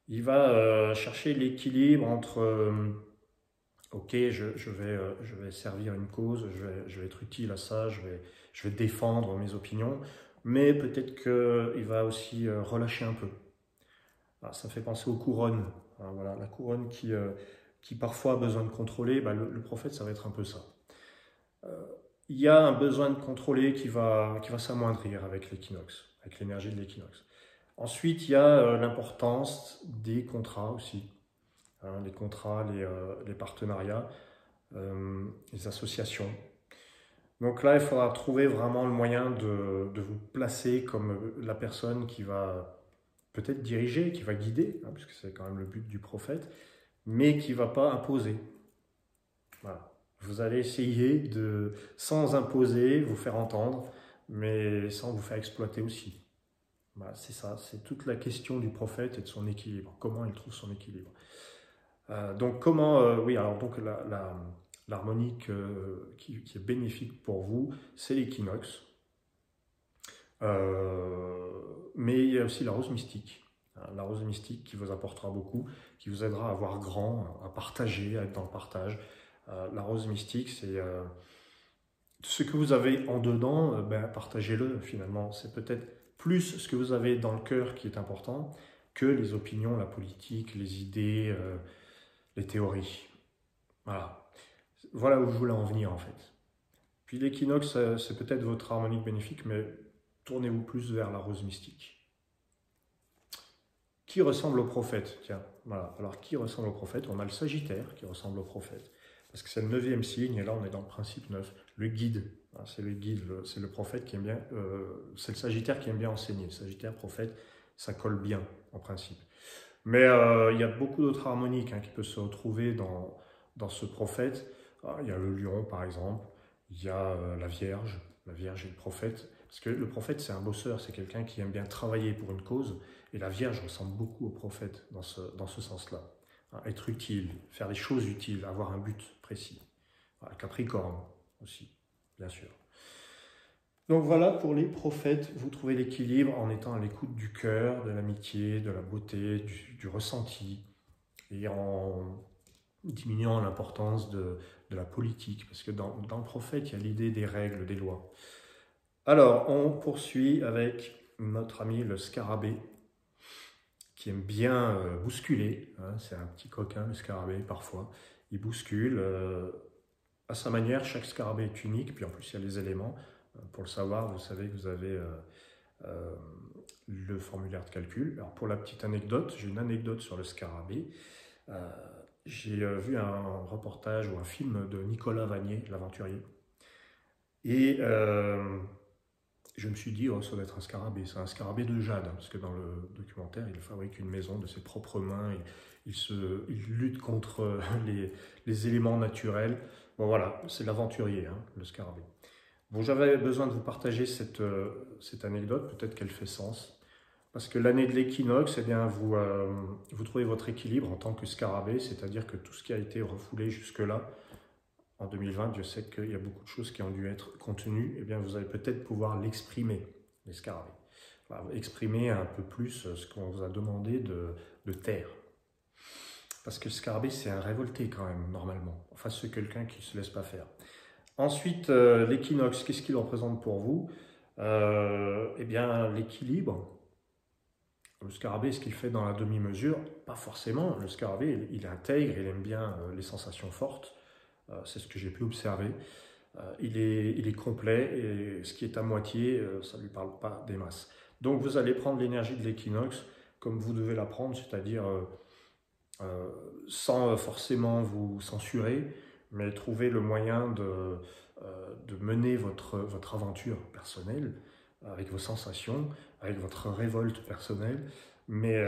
Il va chercher l'équilibre entre ok, je vais servir une cause, je vais être utile à ça, je vais défendre mes opinions, mais peut-être qu'il va aussi relâcher un peu. Alors, ça fait penser aux couronnes. Hein, voilà, la couronne qui parfois a besoin de contrôler, le prophète, ça va être un peu ça. Il y a un besoin de contrôler qui va s'amoindrir avec l'équinoxe, avec l'énergie de l'équinoxe. Ensuite, il y a l'importance des contrats aussi. Hein, les contrats, les partenariats, les associations. Donc là, il faudra trouver vraiment le moyen de vous placer comme la personne qui va peut-être diriger, qui va guider, hein, puisque c'est quand même le but du prophète, mais qui ne va pas imposer. Voilà. Vous allez essayer de, sans imposer, vous faire entendre, mais sans vous faire exploiter aussi. Voilà, c'est ça, c'est toute la question du prophète et de son équilibre. Comment il trouve son équilibre. Donc comment, oui, alors donc l'harmonique qui est bénéfique pour vous, c'est l'équinoxe. Mais il y a aussi la rose mystique. La rose mystique qui vous apportera beaucoup, qui vous aidera à voir grand, à partager, à être dans le partage. La rose mystique, c'est ce que vous avez en dedans, partagez-le finalement. C'est peut-être plus ce que vous avez dans le cœur qui est important que les opinions, la politique, les idées, les théories. Voilà. Voilà où je voulais en venir en fait. Puis l'équinoxe, c'est peut-être votre harmonique bénéfique, mais tournez-vous plus vers la rose mystique. Qui ressemble au prophète? Tiens, voilà. Alors, qui ressemble au prophète? On a le Sagittaire qui ressemble au prophète. Parce que c'est le 9e signe, et là, on est dans le principe 9. Le guide, c'est le guide, c'est le prophète qui aime bien, c'est le Sagittaire qui aime bien enseigner. Le Sagittaire, prophète, ça colle bien, en principe. Mais il y a beaucoup d'autres harmoniques qui peuvent se retrouver dans ce prophète. Il y a le lion, par exemple. Il y a la Vierge et le prophète. Parce que le prophète, c'est un bosseur, c'est quelqu'un qui aime bien travailler pour une cause. Et la Vierge ressemble beaucoup au prophète dans ce sens-là. Hein, être utile, faire des choses utiles, avoir un but précis. Voilà, Capricorne aussi, bien sûr. Donc voilà, pour les prophètes, vous trouvez l'équilibre en étant à l'écoute du cœur, de l'amitié, de la beauté, du ressenti, et en diminuant l'importance de la politique, parce que dans le prophète, il y a l'idée des règles, des lois. Alors, on poursuit avec notre ami le scarabée, qui aime bien bousculer, hein, c'est un petit coquin le scarabée parfois, il bouscule, à sa manière, chaque scarabée est unique, puis en plus il y a les éléments, pour le savoir, vous savez que vous avez le formulaire de calcul. Alors pour la petite anecdote, j'ai une anecdote sur le scarabée. J'ai vu un reportage ou un film de Nicolas Vanier, l'aventurier. Et je me suis dit, oh, ça doit être un scarabée. C'est un scarabée de jade, hein, parce que dans le documentaire, il fabrique une maison de ses propres mains. Il lutte contre les éléments naturels. Bon voilà, c'est l'aventurier, hein, le scarabée. Bon, j'avais besoin de vous partager cette anecdote, peut-être qu'elle fait sens. Parce que l'année de l'équinoxe, eh bien, vous trouvez votre équilibre en tant que scarabée, c'est-à-dire que tout ce qui a été refoulé jusque-là, en 2020, je sais qu'il y a beaucoup de choses qui ont dû être contenues, eh bien, vous allez peut-être pouvoir l'exprimer, les scarabées. Voilà, exprimer un peu plus ce qu'on vous a demandé de taire. Parce que le scarabée, c'est un révolté quand même, normalement. Enfin, c'est quelqu'un qui ne se laisse pas faire. Ensuite, l'équinoxe, qu'est-ce qu'il représente pour vous? Eh bien, l'équilibre. Le scarabée, ce qu'il fait dans la demi-mesure, pas forcément. Le scarabée, il intègre, il aime bien les sensations fortes. C'est ce que j'ai pu observer. Il est complet et ce qui est à moitié, ça ne lui parle pas des masses. Donc vous allez prendre l'énergie de l'équinoxe comme vous devez la prendre, c'est-à-dire sans forcément vous censurer, mais trouver le moyen de mener votre aventure personnelle avec vos sensations, avec votre révolte personnelle, mais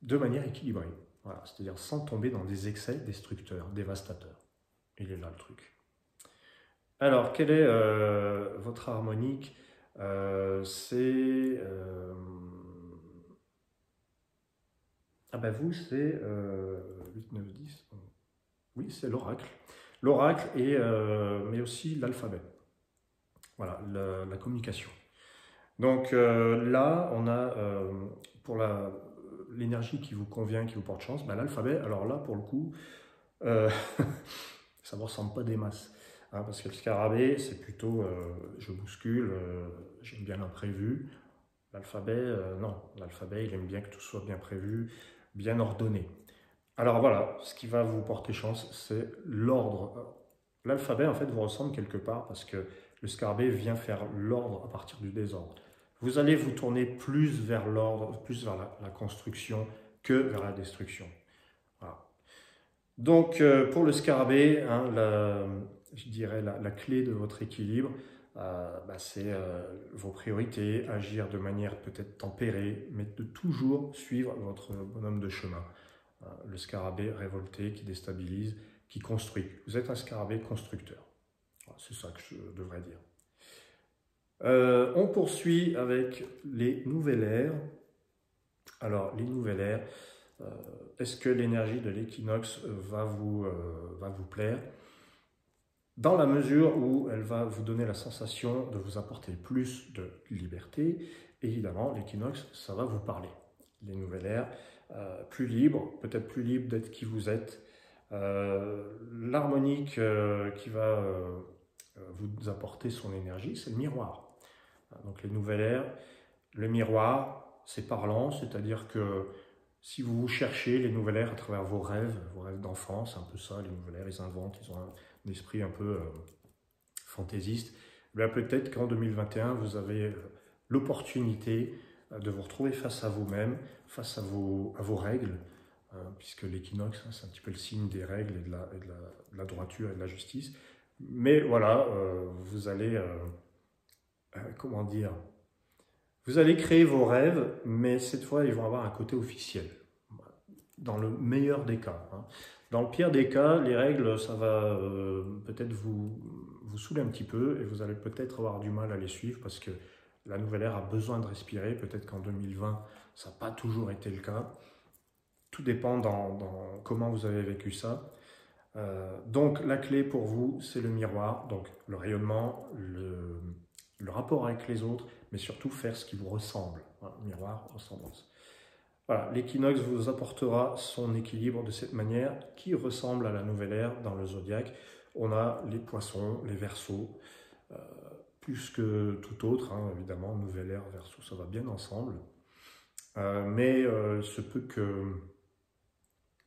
de manière équilibrée. Voilà, c'est-à-dire sans tomber dans des excès destructeurs, dévastateurs. Il est là le truc. Alors, quelle est votre harmonique? C'est... Ah ben vous, c'est 8, 9, 10. Oui, c'est l'oracle. L'oracle, mais aussi l'alphabet. Voilà, la communication. Donc là, on a, pour l'énergie qui vous convient, qui vous porte chance, ben, l'alphabet, alors là, pour le coup, ça ne me ressemble pas des masses. Hein, parce que le scarabée, c'est plutôt, je bouscule, j'aime bien l'imprévu. L'alphabet, non. L'alphabet, il aime bien que tout soit bien prévu, bien ordonné. Alors voilà, ce qui va vous porter chance, c'est l'ordre. L'alphabet, en fait, vous ressemble quelque part parce que le scarabée vient faire l'ordre à partir du désordre. Vous allez vous tourner plus vers l'ordre, plus vers la construction que vers la destruction. Voilà. Donc, pour le scarabée, hein, je dirais la clé de votre équilibre, c'est vos priorités, agir de manière peut-être tempérée, mais de toujours suivre votre bonhomme de chemin. Le scarabée révolté qui déstabilise, qui construit. Vous êtes un scarabée constructeur. C'est ça que je devrais dire. On poursuit avec les nouvelles ères. Alors, les nouvelles ères, est-ce que l'énergie de l'équinoxe va vous plaire? Dans la mesure où elle va vous donner la sensation de vous apporter plus de liberté, évidemment, l'équinoxe, ça va vous parler. Les nouvelles ères, plus libre, peut-être plus libre d'être qui vous êtes. L'harmonique qui va vous apporter son énergie, c'est le miroir. Donc les nouvelles ères, le miroir, c'est parlant, c'est-à-dire que si vous vous cherchez les nouvelles ères à travers vos rêves d'enfance, c'est un peu ça, les nouvelles ères, ils inventent, ils ont un esprit un peu fantaisiste, peut-être qu'en 2021, vous avez l'opportunité de vous retrouver face à vous-même, face à vos règles, puisque l'équinoxe, c'est un petit peu le signe des règles et de la droiture et de la justice. Mais voilà, vous allez, comment dire, vous allez créer vos rêves, mais cette fois, ils vont avoir un côté officiel, dans le meilleur des cas. Hein. Dans le pire des cas, les règles, ça va peut-être vous saouler un petit peu et vous allez peut-être avoir du mal à les suivre parce que la nouvelle ère a besoin de respirer. Peut-être qu'en 2020, ça n'a pas toujours été le cas. Tout dépend dans comment vous avez vécu ça. Donc, la clé pour vous, c'est le miroir. Donc, le rayonnement, le rapport avec les autres, mais surtout faire ce qui vous ressemble. Voilà, miroir, ressemblance. Voilà, l'équinoxe vous apportera son équilibre de cette manière qui ressemble à la nouvelle ère dans le zodiaque. On a les poissons, les verseaux, plus que tout autre, hein, évidemment, nouvelle ère, verseau, ça va bien ensemble. Mais il se peut que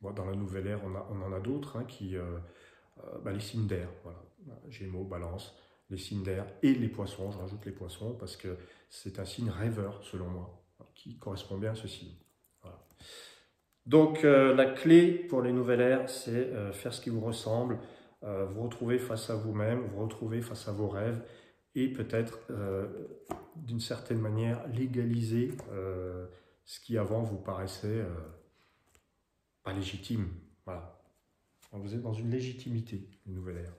dans la nouvelle ère, on en a d'autres, hein, les signes d'air, voilà. Gémeaux, Balance, les signes d'air et les poissons. Je rajoute les poissons parce que c'est un signe rêveur, selon moi, qui correspond bien à ce signe. Voilà. Donc, la clé pour les nouvelles ères, c'est faire ce qui vous ressemble, vous retrouver face à vous-même, vous retrouver face à vos rêves et peut-être, d'une certaine manière, légaliser ce qui avant vous paraissait pas légitime. Voilà. Donc, vous êtes dans une légitimité, une nouvelle ère.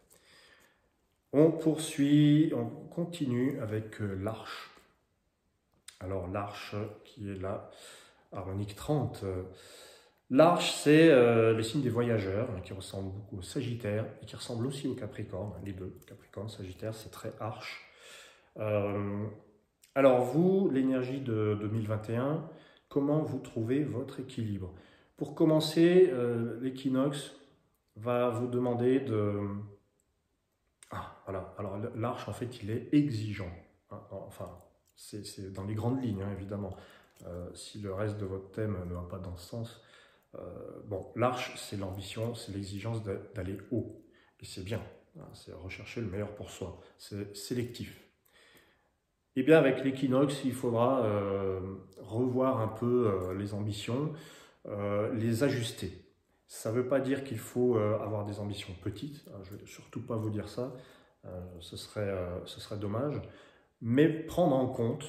On poursuit, on continue avec l'Arche. Alors l'Arche qui est là, harmonique 30. L'Arche, c'est le signe des voyageurs, qui ressemble beaucoup au Sagittaire et qui ressemble aussi au Capricorne, les deux. Capricorne, Sagittaire, c'est très Arche. Alors vous, l'énergie de 2021, comment vous trouvez votre équilibre? Pour commencer, l'équinoxe va vous demander de... Ah, voilà. Alors l'Arche, en fait, il est exigeant. Enfin, c'est dans les grandes lignes, hein, évidemment. Si le reste de votre thème ne va pas dans ce sens. Bon, l'Arche, c'est l'ambition, c'est l'exigence d'aller haut. Et c'est bien. Hein, c'est rechercher le meilleur pour soi. C'est sélectif. Eh bien, avec l'équinoxe, il faudra revoir un peu les ambitions, les ajuster. Ça ne veut pas dire qu'il faut avoir des ambitions petites, je ne vais surtout pas vous dire ça, ce serait dommage, mais prendre en compte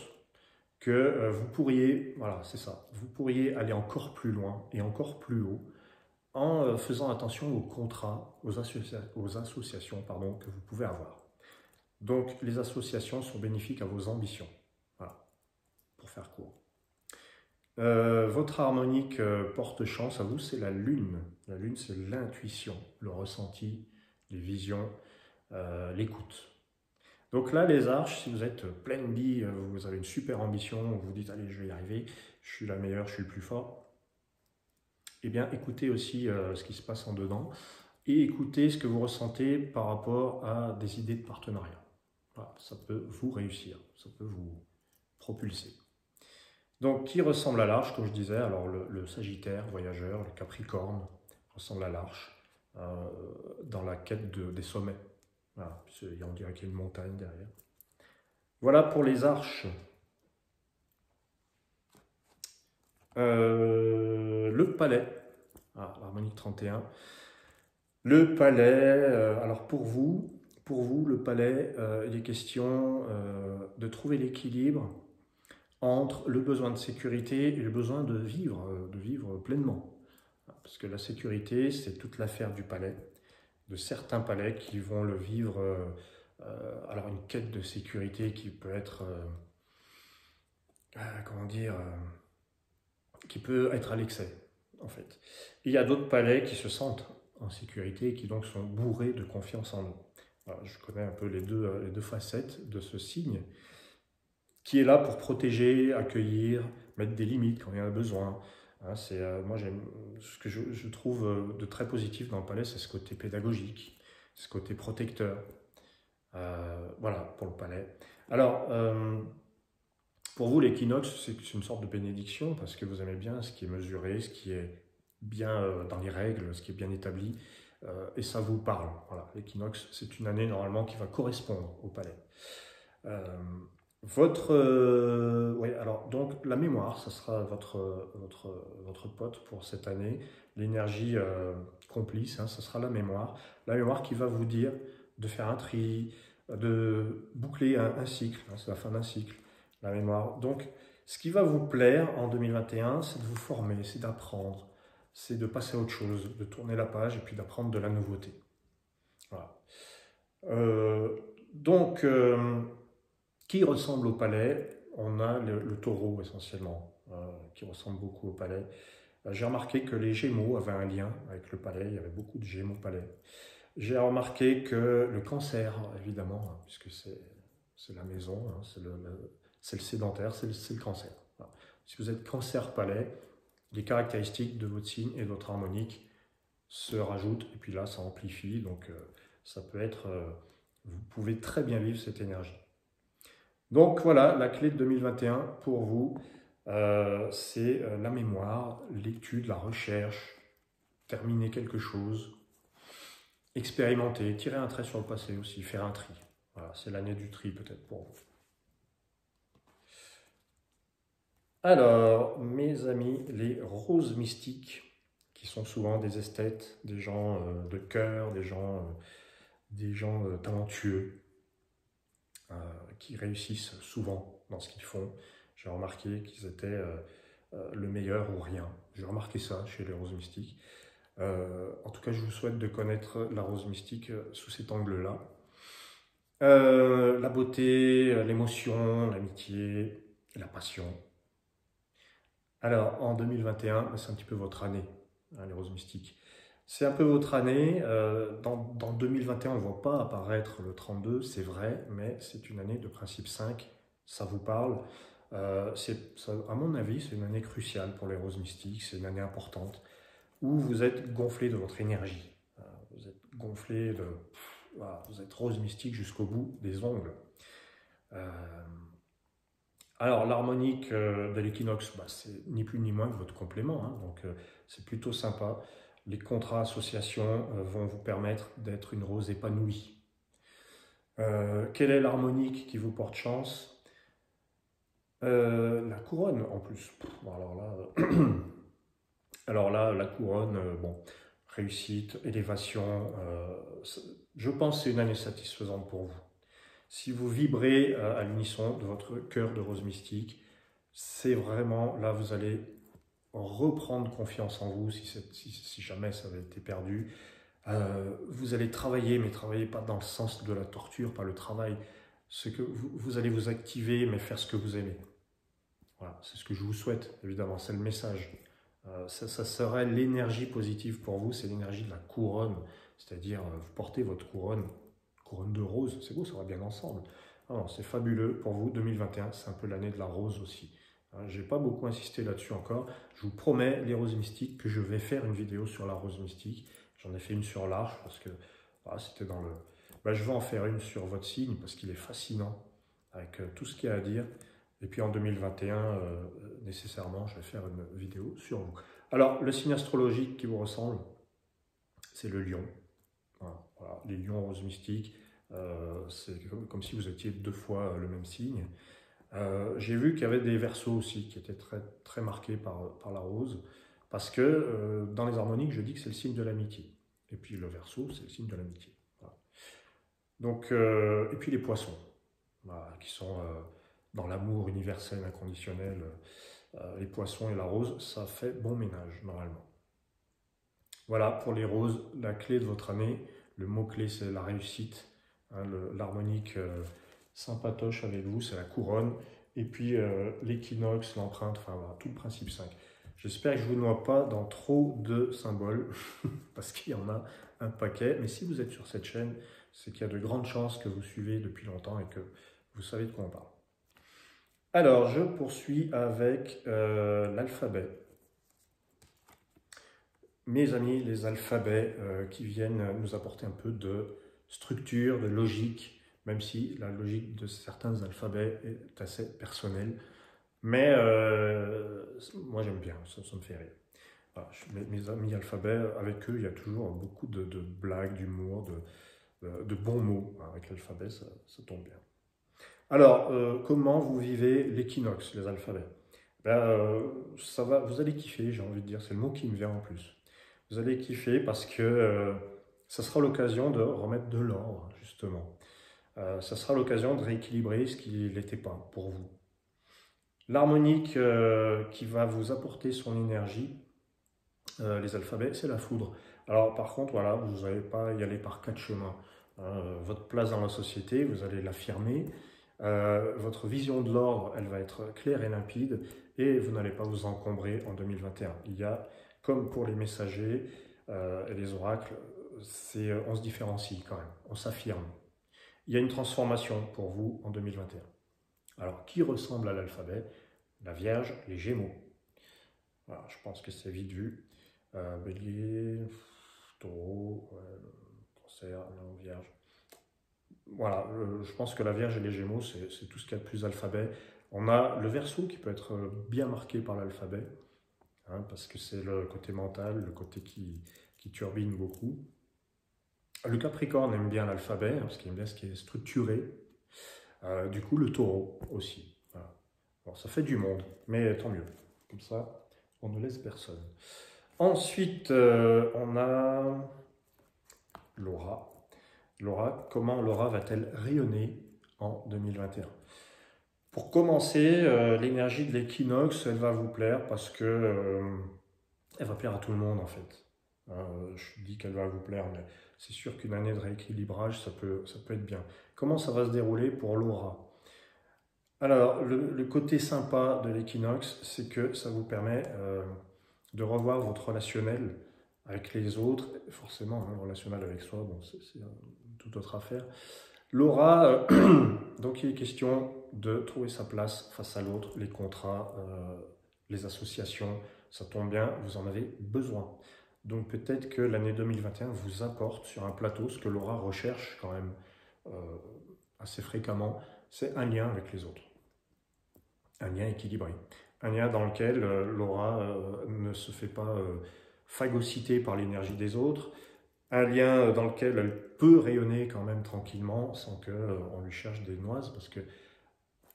que vous pourriez, voilà, c'est ça, vous pourriez aller encore plus loin et encore plus haut en faisant attention aux contrats, aux associations pardon, que vous pouvez avoir. Donc, les associations sont bénéfiques à vos ambitions, voilà, pour faire court. Votre harmonique porte-chance à vous, c'est la Lune. La Lune, c'est l'intuition, le ressenti, les visions, l'écoute. Donc là, les Arches, si vous êtes pleine vie, vous avez une super ambition, vous vous dites « Allez, je vais y arriver, je suis la meilleure, je suis le plus fort », eh bien, écoutez aussi ce qui se passe en dedans et écoutez ce que vous ressentez par rapport à des idées de partenariat. Voilà, ça peut vous réussir, ça peut vous propulser. Donc, qui ressemble à l'Arche, comme je disais, alors le Sagittaire, voyageur, le Capricorne ressemble à l'Arche dans la quête des sommets. Voilà, on dirait qu'il y a une montagne derrière. Voilà pour les Arches. Le Palais, l'harmonique 31. Le Palais, alors pour vous, le Palais, il est question de trouver l'équilibre entre le besoin de sécurité et le besoin de vivre pleinement. Parce que la sécurité, c'est toute l'affaire du palais, de certains palais qui vont le vivre, alors une quête de sécurité qui peut être, comment dire, qui peut être à l'excès, en fait. Et il y a d'autres palais qui se sentent en sécurité et qui donc sont bourrés de confiance en eux. Alors, je connais un peu les deux facettes de ce signe, qui est là pour protéger, accueillir, mettre des limites quand il y en a besoin. Hein, moi, ce que je trouve de très positif dans le palais, c'est ce côté pédagogique, ce côté protecteur. Voilà, pour le palais. Alors, pour vous, l'équinoxe, c'est une sorte de bénédiction, parce que vous aimez bien ce qui est mesuré, ce qui est bien dans les règles, ce qui est bien établi, et ça vous parle. Voilà, l'équinoxe, c'est une année normalement qui va correspondre au palais. Alors donc la mémoire, ça sera votre pote pour cette année, l'énergie complice, hein, ça sera la mémoire qui va vous dire de faire un tri, de boucler un cycle, hein, c'est la fin d'un cycle, la mémoire. Donc ce qui va vous plaire en 2021, c'est de vous former, c'est d'apprendre, c'est de passer à autre chose, de tourner la page et puis d'apprendre de la nouveauté. Voilà. Qui ressemble au palais? On a le taureau essentiellement, qui ressemble beaucoup au palais. J'ai remarqué que les Gémeaux avaient un lien avec le palais, il y avait beaucoup de Gémeaux au palais. J'ai remarqué que le Cancer, évidemment, hein, puisque c'est la maison, hein, c'est le sédentaire, c'est le Cancer. Voilà. Si vous êtes Cancer-palais, les caractéristiques de votre signe et de votre harmonique se rajoutent, et puis là, ça amplifie, donc ça peut être... vous pouvez très bien vivre cette énergie. Donc voilà, la clé de 2021 pour vous, c'est la mémoire, l'étude, la recherche, terminer quelque chose, expérimenter, tirer un trait sur le passé aussi, faire un tri. Voilà, c'est l'année du tri peut-être pour vous. Alors, mes amis, les roses mystiques, qui sont souvent des esthètes, des gens de cœur, des gens talentueux, qui réussissent souvent dans ce qu'ils font. J'ai remarqué qu'ils étaient le meilleur ou rien. J'ai remarqué ça chez les roses mystiques. En tout cas, je vous souhaite de connaître la rose mystique sous cet angle-là. La beauté, l'émotion, l'amitié, la passion. Alors, en 2021, c'est un petit peu votre année, hein, les roses mystiques. C'est un peu votre année. Dans 2021, on ne voit pas apparaître le 32, c'est vrai, mais c'est une année de principe 5, ça vous parle. À mon avis, c'est une année cruciale pour les roses mystiques, c'est une année importante, où vous êtes gonflé de votre énergie. Vous êtes gonflé de... Voilà, vous êtes rose mystique jusqu'au bout des ongles. Alors, l'harmonique de l'équinoxe, c'est ni plus ni moins que votre complément, hein, donc c'est plutôt sympa. Les contrats associations vont vous permettre d'être une rose épanouie. Quelle est l'harmonique qui vous porte chance? La couronne, en plus. Alors là, la couronne, bon, réussite, élévation, je pense que c'est une année satisfaisante pour vous. Si vous vibrez à l'unisson de votre cœur de rose mystique, c'est vraiment, là vous allez reprendre confiance en vous si jamais ça avait été perdu. Vous allez travailler, mais travailler pas dans le sens de la torture, pas le travail. Ce que vous allez vous activer, mais faire ce que vous aimez. Voilà, c'est ce que je vous souhaite, évidemment, c'est le message. Ça serait l'énergie positive pour vous, c'est l'énergie de la couronne. C'est-à-dire, vous portez votre couronne de rose, c'est beau, ça va bien ensemble. C'est fabuleux pour vous, 2021, c'est un peu l'année de la rose aussi. Je n'ai pas beaucoup insisté là-dessus encore. Je vous promets, les roses mystiques, que je vais faire une vidéo sur la rose mystique. J'en ai fait une sur l'arche parce que c'était dans le... je vais en faire une sur votre signe parce qu'il est fascinant avec tout ce qu'il y a à dire. Et puis en 2021, nécessairement, je vais faire une vidéo sur vous. Alors, le signe astrologique qui vous ressemble, c'est le lion. Voilà, les lions roses mystiques, c'est comme si vous étiez 2 fois le même signe. J'ai vu qu'il y avait des versos aussi qui étaient très, très marqués par la rose, parce que dans les harmoniques, je dis que c'est le signe de l'amitié. Et puis le verso, c'est le signe de l'amitié. Voilà. Donc, et puis les poissons, voilà, qui sont dans l'amour universel, inconditionnel. Les poissons et la rose, ça fait bon ménage, normalement. Voilà, pour les roses, la clé de votre année, le mot-clé, c'est la réussite. Hein, l'harmonique sympatoche avec vous, c'est la couronne. Et puis l'équinoxe, l'empreinte, enfin voilà, tout le principe 5. J'espère que je ne vous noie pas dans trop de symboles, parce qu'il y en a un paquet. Mais si vous êtes sur cette chaîne, c'est qu'il y a de grandes chances que vous suivez depuis longtemps et que vous savez de quoi on parle. Alors, je poursuis avec l'alphabet. Mes amis, les alphabets qui viennent nous apporter un peu de structure, de logique, même si la logique de certains alphabets est assez personnelle. Mais moi j'aime bien, ça me fait rire. Voilà, mes amis alphabets, avec eux, il y a toujours beaucoup de blagues, d'humour, de bons mots. Avec l'alphabet, ça tombe bien. Alors, comment vous vivez l'équinoxe, les alphabets? Vous allez kiffer, j'ai envie de dire, c'est le mot qui me vient en plus. Vous allez kiffer parce que ça sera l'occasion de remettre de l'ordre, justement. Ça sera l'occasion de rééquilibrer ce qui n'était pas pour vous. L'harmonique qui va vous apporter son énergie, les alphabets, c'est la foudre. Alors par contre, voilà, vous n'allez pas y aller par 4 chemins. Votre place dans la société, vous allez l'affirmer. Votre vision de l'ordre, elle va être claire et limpide et vous n'allez pas vous encombrer en 2021. Il y a, comme pour les messagers et les oracles, on se différencie quand même, on s'affirme. Il y a une transformation pour vous en 2021. Alors, qui ressemble à l'alphabet? La Vierge, les Gémeaux. Voilà, je pense que c'est vite vu. Bélier, Taureau, Cancer, Lion, Vierge. Voilà, je pense que la Vierge et les Gémeaux, c'est tout ce qu'il y a de plus alphabet. On a le Verseau qui peut être bien marqué par l'alphabet, hein, parce que c'est le côté mental, le côté qui turbine beaucoup. Le Capricorne aime bien l'alphabet, parce qu'il aime bien ce qui est structuré. Du coup, le Taureau aussi. Voilà. Bon, ça fait du monde, mais tant mieux. Comme ça, on ne laisse personne. Ensuite, on a Laura. Laura, comment Laura va-t-elle rayonner en 2021? Pour commencer, l'énergie de l'équinoxe, elle va vous plaire parce que elle va plaire à tout le monde en fait. Je dis qu'elle va vous plaire, mais c'est sûr qu'une année de rééquilibrage, ça peut être bien. Comment ça va se dérouler pour Laura? Alors, le côté sympa de l'équinoxe, c'est que ça vous permet de revoir votre relationnel avec les autres, forcément, hein, relationnel avec soi, bon, c'est une toute autre affaire. Laura, donc il est question de trouver sa place face à l'autre, les contrats, les associations, ça tombe bien, vous en avez besoin. Donc peut-être que l'année 2021 vous apporte sur un plateau ce que Laura recherche quand même assez fréquemment, c'est un lien avec les autres. Un lien équilibré. Un lien dans lequel Laura ne se fait pas phagocyter par l'énergie des autres, un lien dans lequel elle peut rayonner quand même tranquillement sans qu'on lui cherche des noises, parce que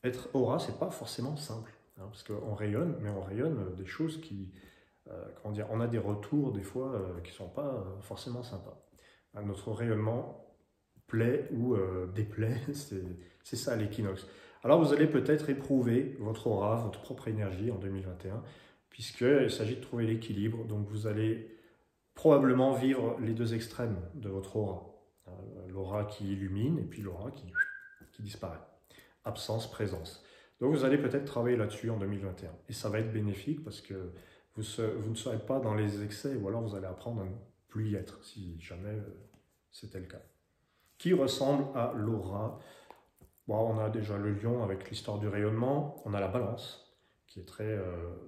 être aura, c'est pas forcément simple, hein, parce qu'on rayonne, mais on rayonne des choses qui, comment dire, on a des retours des fois qui sont pas forcément sympas. Notre rayonnement plaît ou déplaît, c'est ça l'équinoxe. Alors vous allez peut-être éprouver votre aura, votre propre énergie en 2021, puisqu'il s'agit de trouver l'équilibre, donc vous allez probablement vivre les deux extrêmes de votre aura. L'aura qui illumine et puis l'aura qui disparaît. Absence, présence. Donc vous allez peut-être travailler là-dessus en 2021. Et ça va être bénéfique parce que vous ne serez pas dans les excès ou alors vous allez apprendre à ne plus y être si jamais c'était le cas. Qui ressemble à l'aura? Bon, on a déjà le lion avec l'histoire du rayonnement, on a la balance, qui est très...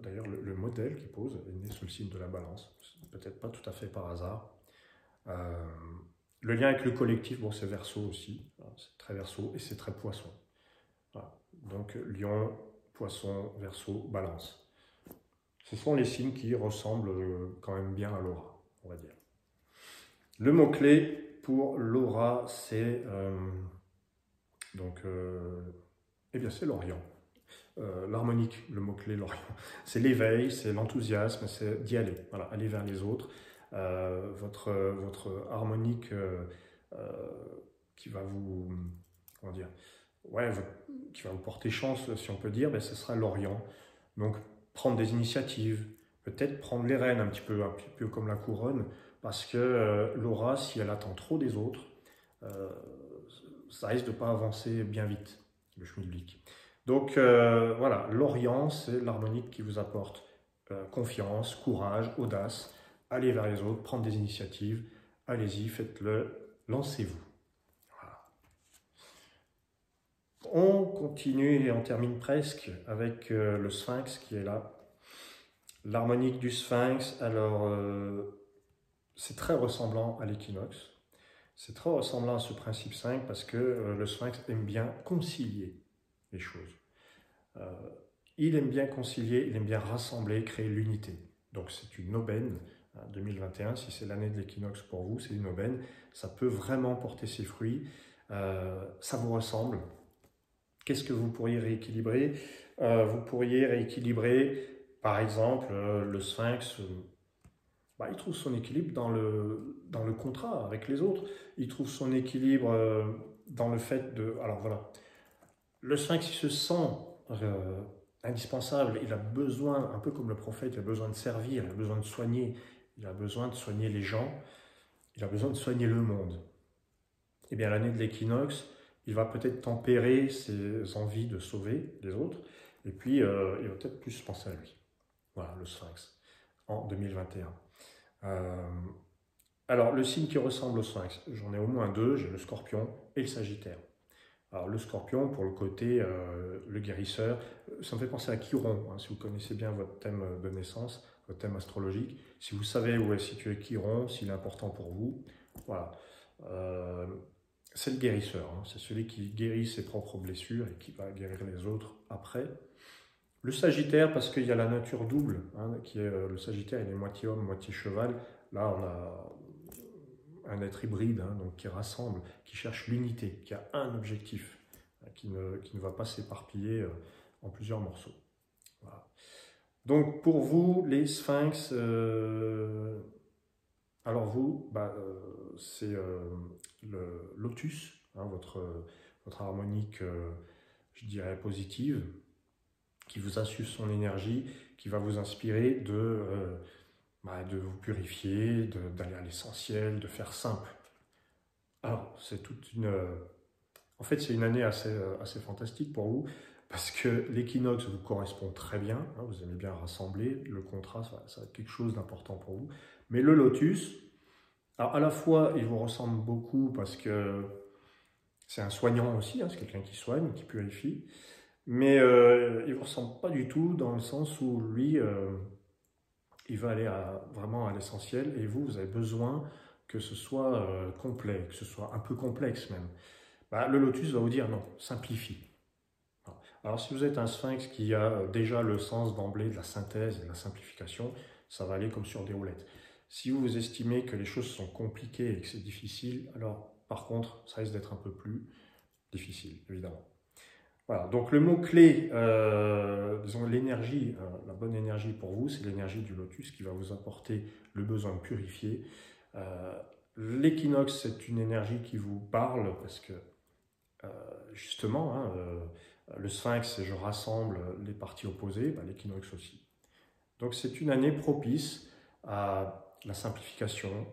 d'ailleurs, le modèle qu'il pose est né sous le signe de la balance, peut-être pas tout à fait par hasard. Le lien avec le collectif, bon, c'est Verseau aussi, c'est très Verseau et c'est très Poisson. Voilà. Donc lion, Poisson, Verseau, balance. Ce sont les signes qui ressemblent quand même bien à l'aura, on va dire. Le mot-clé pour l'aura, c'est... eh bien, c'est l'Orient. L'harmonique, le mot-clé, l'Orient. C'est l'éveil, c'est l'enthousiasme, c'est d'y aller, voilà, aller vers les autres. Votre harmonique qui va vous, comment dire, ouais, qui va vous porter chance, si on peut dire, ben, ce sera l'Orient. Donc, prendre des initiatives, peut-être prendre les rênes un petit peu comme la couronne, parce que l'aura, si elle attend trop des autres, ça risque de ne pas avancer bien vite, le schmilblick. Donc voilà, l'Orient, c'est l'harmonique qui vous apporte confiance, courage, audace, aller vers les autres, prendre des initiatives, allez-y, faites-le, lancez-vous. Voilà. On continue et on termine presque avec le Sphinx qui est là. L'harmonique du Sphinx, alors c'est très ressemblant à l'équinoxe. C'est très ressemblant à ce principe 5 parce que le Sphinx aime bien concilier les choses. Il aime bien concilier, il aime bien rassembler, créer l'unité. Donc c'est une aubaine, 2021, si c'est l'année de l'équinoxe pour vous, c'est une aubaine. Ça peut vraiment porter ses fruits. Ça vous ressemble. Qu'est-ce que vous pourriez rééquilibrer? Vous pourriez rééquilibrer, par exemple, le Sphinx... il trouve son équilibre dans le contrat avec les autres. Il trouve son équilibre dans le fait de... Alors voilà, le Sphinx, il se sent indispensable. Il a besoin, un peu comme le prophète, il a besoin de servir, il a besoin de soigner. Il a besoin de soigner les gens. Il a besoin de soigner le monde. Eh bien, l'année de l'équinoxe, il va peut-être tempérer ses envies de sauver les autres. Et puis, il va peut-être plus penser à lui. Voilà, le Sphinx, en 2021. Alors, le signe qui ressemble au Sphinx, j'en ai au moins deux, j'ai le Scorpion et le Sagittaire. Alors, le Scorpion, pour le côté, le guérisseur, ça me fait penser à Chiron, hein, si vous connaissez bien votre thème de naissance, votre thème astrologique, si vous savez où est situé Chiron, s'il est important pour vous, voilà. C'est le guérisseur, hein, c'est celui qui guérit ses propres blessures et qui va guérir les autres après. Le Sagittaire, parce qu'il y a la nature double, hein, qui est le Sagittaire, il est moitié homme, moitié cheval. Là, on a un être hybride, hein, donc qui rassemble, qui cherche l'unité, qui a un objectif, qui ne va pas s'éparpiller en plusieurs morceaux. Voilà. Donc pour vous, les sphinx, alors vous, c'est le lotus, hein, votre harmonique, je dirais, positive, qui vous assure son énergie, qui va vous inspirer de vous purifier, d'aller à l'essentiel, de faire simple. Alors, c'est toute une... En fait, c'est une année assez fantastique pour vous, parce que l'équinoxe vous correspond très bien, hein, vous aimez bien rassembler, le contrat, ça va être quelque chose d'important pour vous. Mais le lotus, alors à la fois, il vous ressemble beaucoup parce que c'est un soignant aussi, hein, c'est quelqu'un qui soigne, qui purifie, mais il ne vous ressemble pas du tout dans le sens où lui, il va aller vraiment à l'essentiel et vous avez besoin que ce soit complet, que ce soit un peu complexe même. Le lotus va vous dire non, simplifie. Alors si vous êtes un sphinx qui a déjà le sens d'emblée de la synthèse et de la simplification, ça va aller comme sur des roulettes. Si vous estimez que les choses sont compliquées et que c'est difficile, alors par contre, ça risque d'être un peu plus difficile, évidemment. Voilà, donc le mot-clé, disons l'énergie, la bonne énergie pour vous, c'est l'énergie du lotus qui va vous apporter le besoin de purifier. L'équinoxe, c'est une énergie qui vous parle parce que, justement, hein, le sphinx, je rassemble les parties opposées, l'équinoxe aussi. Donc c'est une année propice à la simplification,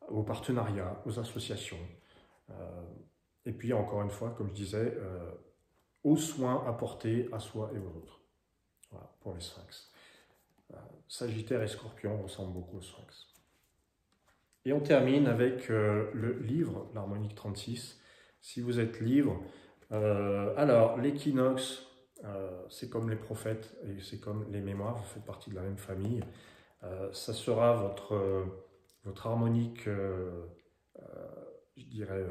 aux partenariats, aux associations. Et puis encore une fois, comme je disais, aux soins apportés à soi et aux autres. Voilà, pour les sphinx. Sagittaire et Scorpion ressemblent beaucoup aux sphinx. Et on termine avec le livre, l'harmonique 36. Si vous êtes livre, alors l'équinoxe, c'est comme les prophètes et c'est comme les mémoires, vous faites partie de la même famille. Ça sera votre harmonique, je dirais,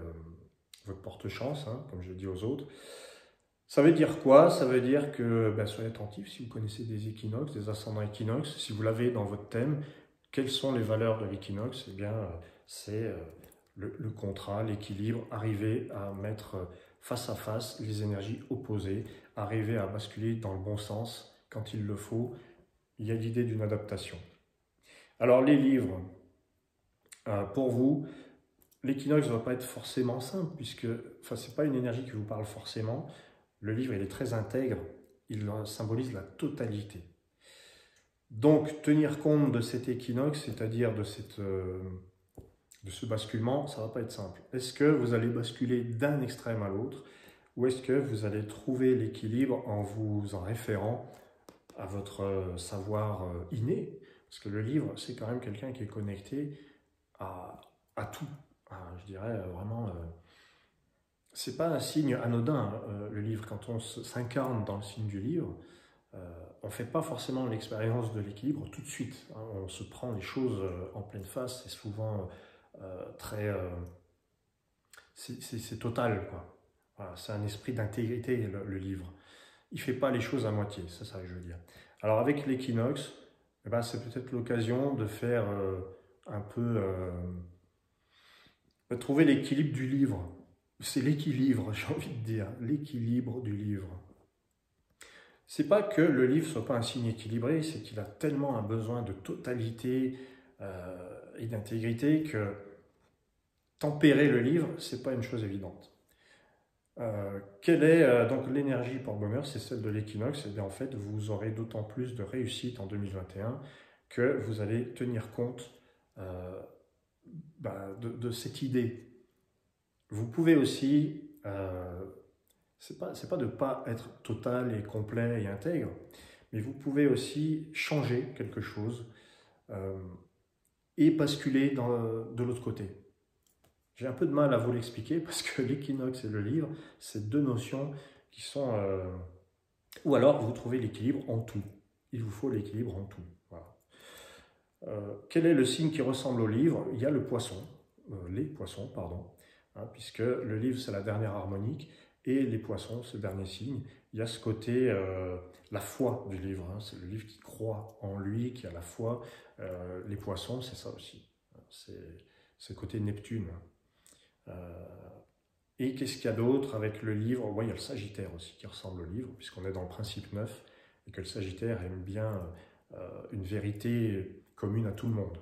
votre porte-chance, hein, comme je dis aux autres. Ça veut dire quoi? Ça veut dire que soyez attentifs si vous connaissez des équinoxes, des ascendants équinoxes, si vous l'avez dans votre thème, quelles sont les valeurs de l'équinoxe? Eh bien, c'est le contrat, l'équilibre, arriver à mettre face à face les énergies opposées, arriver à basculer dans le bon sens quand il le faut. Il y a l'idée d'une adaptation. Alors les livres, pour vous, l'équinoxe ne va pas être forcément simple, puisque ce n'est pas une énergie qui vous parle forcément. Le livre, il est très intègre, il symbolise la totalité. Donc, tenir compte de cet équinoxe, c'est-à-dire de ce basculement, ça ne va pas être simple. Est-ce que vous allez basculer d'un extrême à l'autre, ou est-ce que vous allez trouver l'équilibre en vous en référant à votre savoir inné? Parce que le livre, c'est quand même quelqu'un qui est connecté à tout. Je dirais vraiment... c'est pas un signe anodin, le livre. Quand on s'incarne dans le signe du livre, on ne fait pas forcément l'expérience de l'équilibre tout de suite. Hein. On se prend les choses en pleine face, c'est souvent très... c'est total, quoi. Voilà, c'est un esprit d'intégrité, le livre. Il ne fait pas les choses à moitié, c'est ça que je veux dire. Alors avec l'équinoxe, c'est peut-être l'occasion de faire un peu... trouver l'équilibre du livre. C'est l'équilibre, j'ai envie de dire, l'équilibre du livre. C'est pas que le livre soit pas un signe équilibré, c'est qu'il a tellement un besoin de totalité et d'intégrité que tempérer le livre, c'est pas une chose évidente. Quelle est donc l'énergie pour Bonheur? C'est celle de l'équinoxe. Et bien en fait, vous aurez d'autant plus de réussite en 2021 que vous allez tenir compte de cette idée. Vous pouvez aussi, c'est pas de ne pas être total et complet et intègre, mais vous pouvez aussi changer quelque chose et basculer de l'autre côté. J'ai un peu de mal à vous l'expliquer parce que l'équinoxe et le livre, c'est deux notions qui sont... Ou alors, vous trouvez l'équilibre en tout. Il vous faut l'équilibre en tout. Voilà. Quel est le signe qui ressemble au livre? Il y a le poisson, les poissons, pardon. Puisque le livre, c'est la dernière harmonique, et les poissons, c'est le dernier signe. Il y a ce côté, la foi du livre, hein, c'est le livre qui croit en lui, qui a la foi. Les poissons, c'est ça aussi. c'est côté Neptune. Et qu'est-ce qu'il y a d'autre avec le livre? Il y a le Sagittaire aussi qui ressemble au livre, puisqu'on est dans le principe 9, et que le Sagittaire aime bien une vérité commune à tout le monde.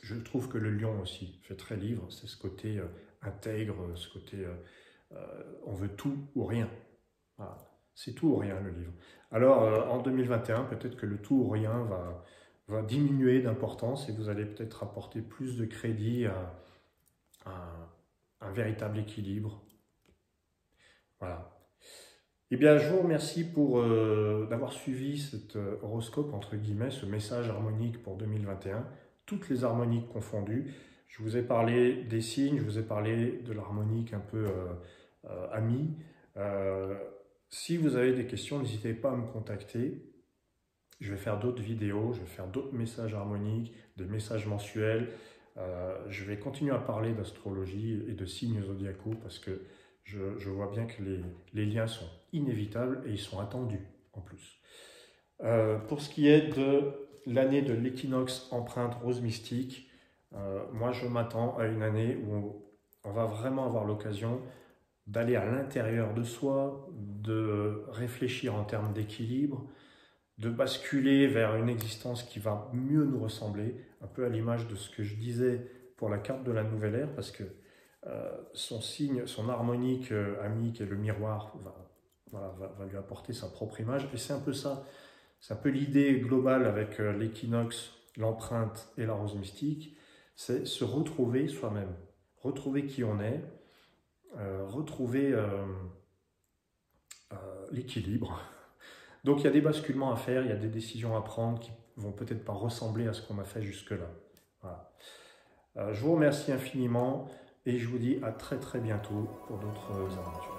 Je trouve que le Lion aussi fait très livre, c'est ce côté intègre, ce côté on veut tout ou rien. Voilà. C'est tout ou rien le livre. Alors en 2021, peut-être que le tout ou rien va diminuer d'importance et vous allez peut-être apporter plus de crédit à un véritable équilibre. Voilà. Eh bien, je vous remercie d'avoir suivi cet horoscope, entre guillemets, ce message harmonique pour 2021, toutes les harmoniques confondues. Je vous ai parlé des signes, je vous ai parlé de l'harmonique un peu amie. Si vous avez des questions, n'hésitez pas à me contacter. Je vais faire d'autres vidéos, je vais faire d'autres messages harmoniques, des messages mensuels. Je vais continuer à parler d'astrologie et de signes zodiacaux parce que je vois bien que les liens sont inévitables et ils sont attendus en plus. Pour ce qui est de l'année de l'équinoxe empreinte rose mystique, moi je m'attends à une année où on va vraiment avoir l'occasion d'aller à l'intérieur de soi, de réfléchir en termes d'équilibre, de basculer vers une existence qui va mieux nous ressembler, un peu à l'image de ce que je disais pour la carte de la nouvelle ère, parce que son signe, son harmonique ami qui est le miroir, va lui apporter sa propre image. Et c'est un peu ça, c'est un peu l'idée globale avec l'équinoxe, l'empreinte et la rose mystique, c'est se retrouver soi-même, retrouver qui on est, retrouver l'équilibre. Donc il y a des basculements à faire, il y a des décisions à prendre qui vont peut-être pas ressembler à ce qu'on a fait jusque-là. Voilà. Je vous remercie infiniment et je vous dis à très très bientôt pour d'autres aventures.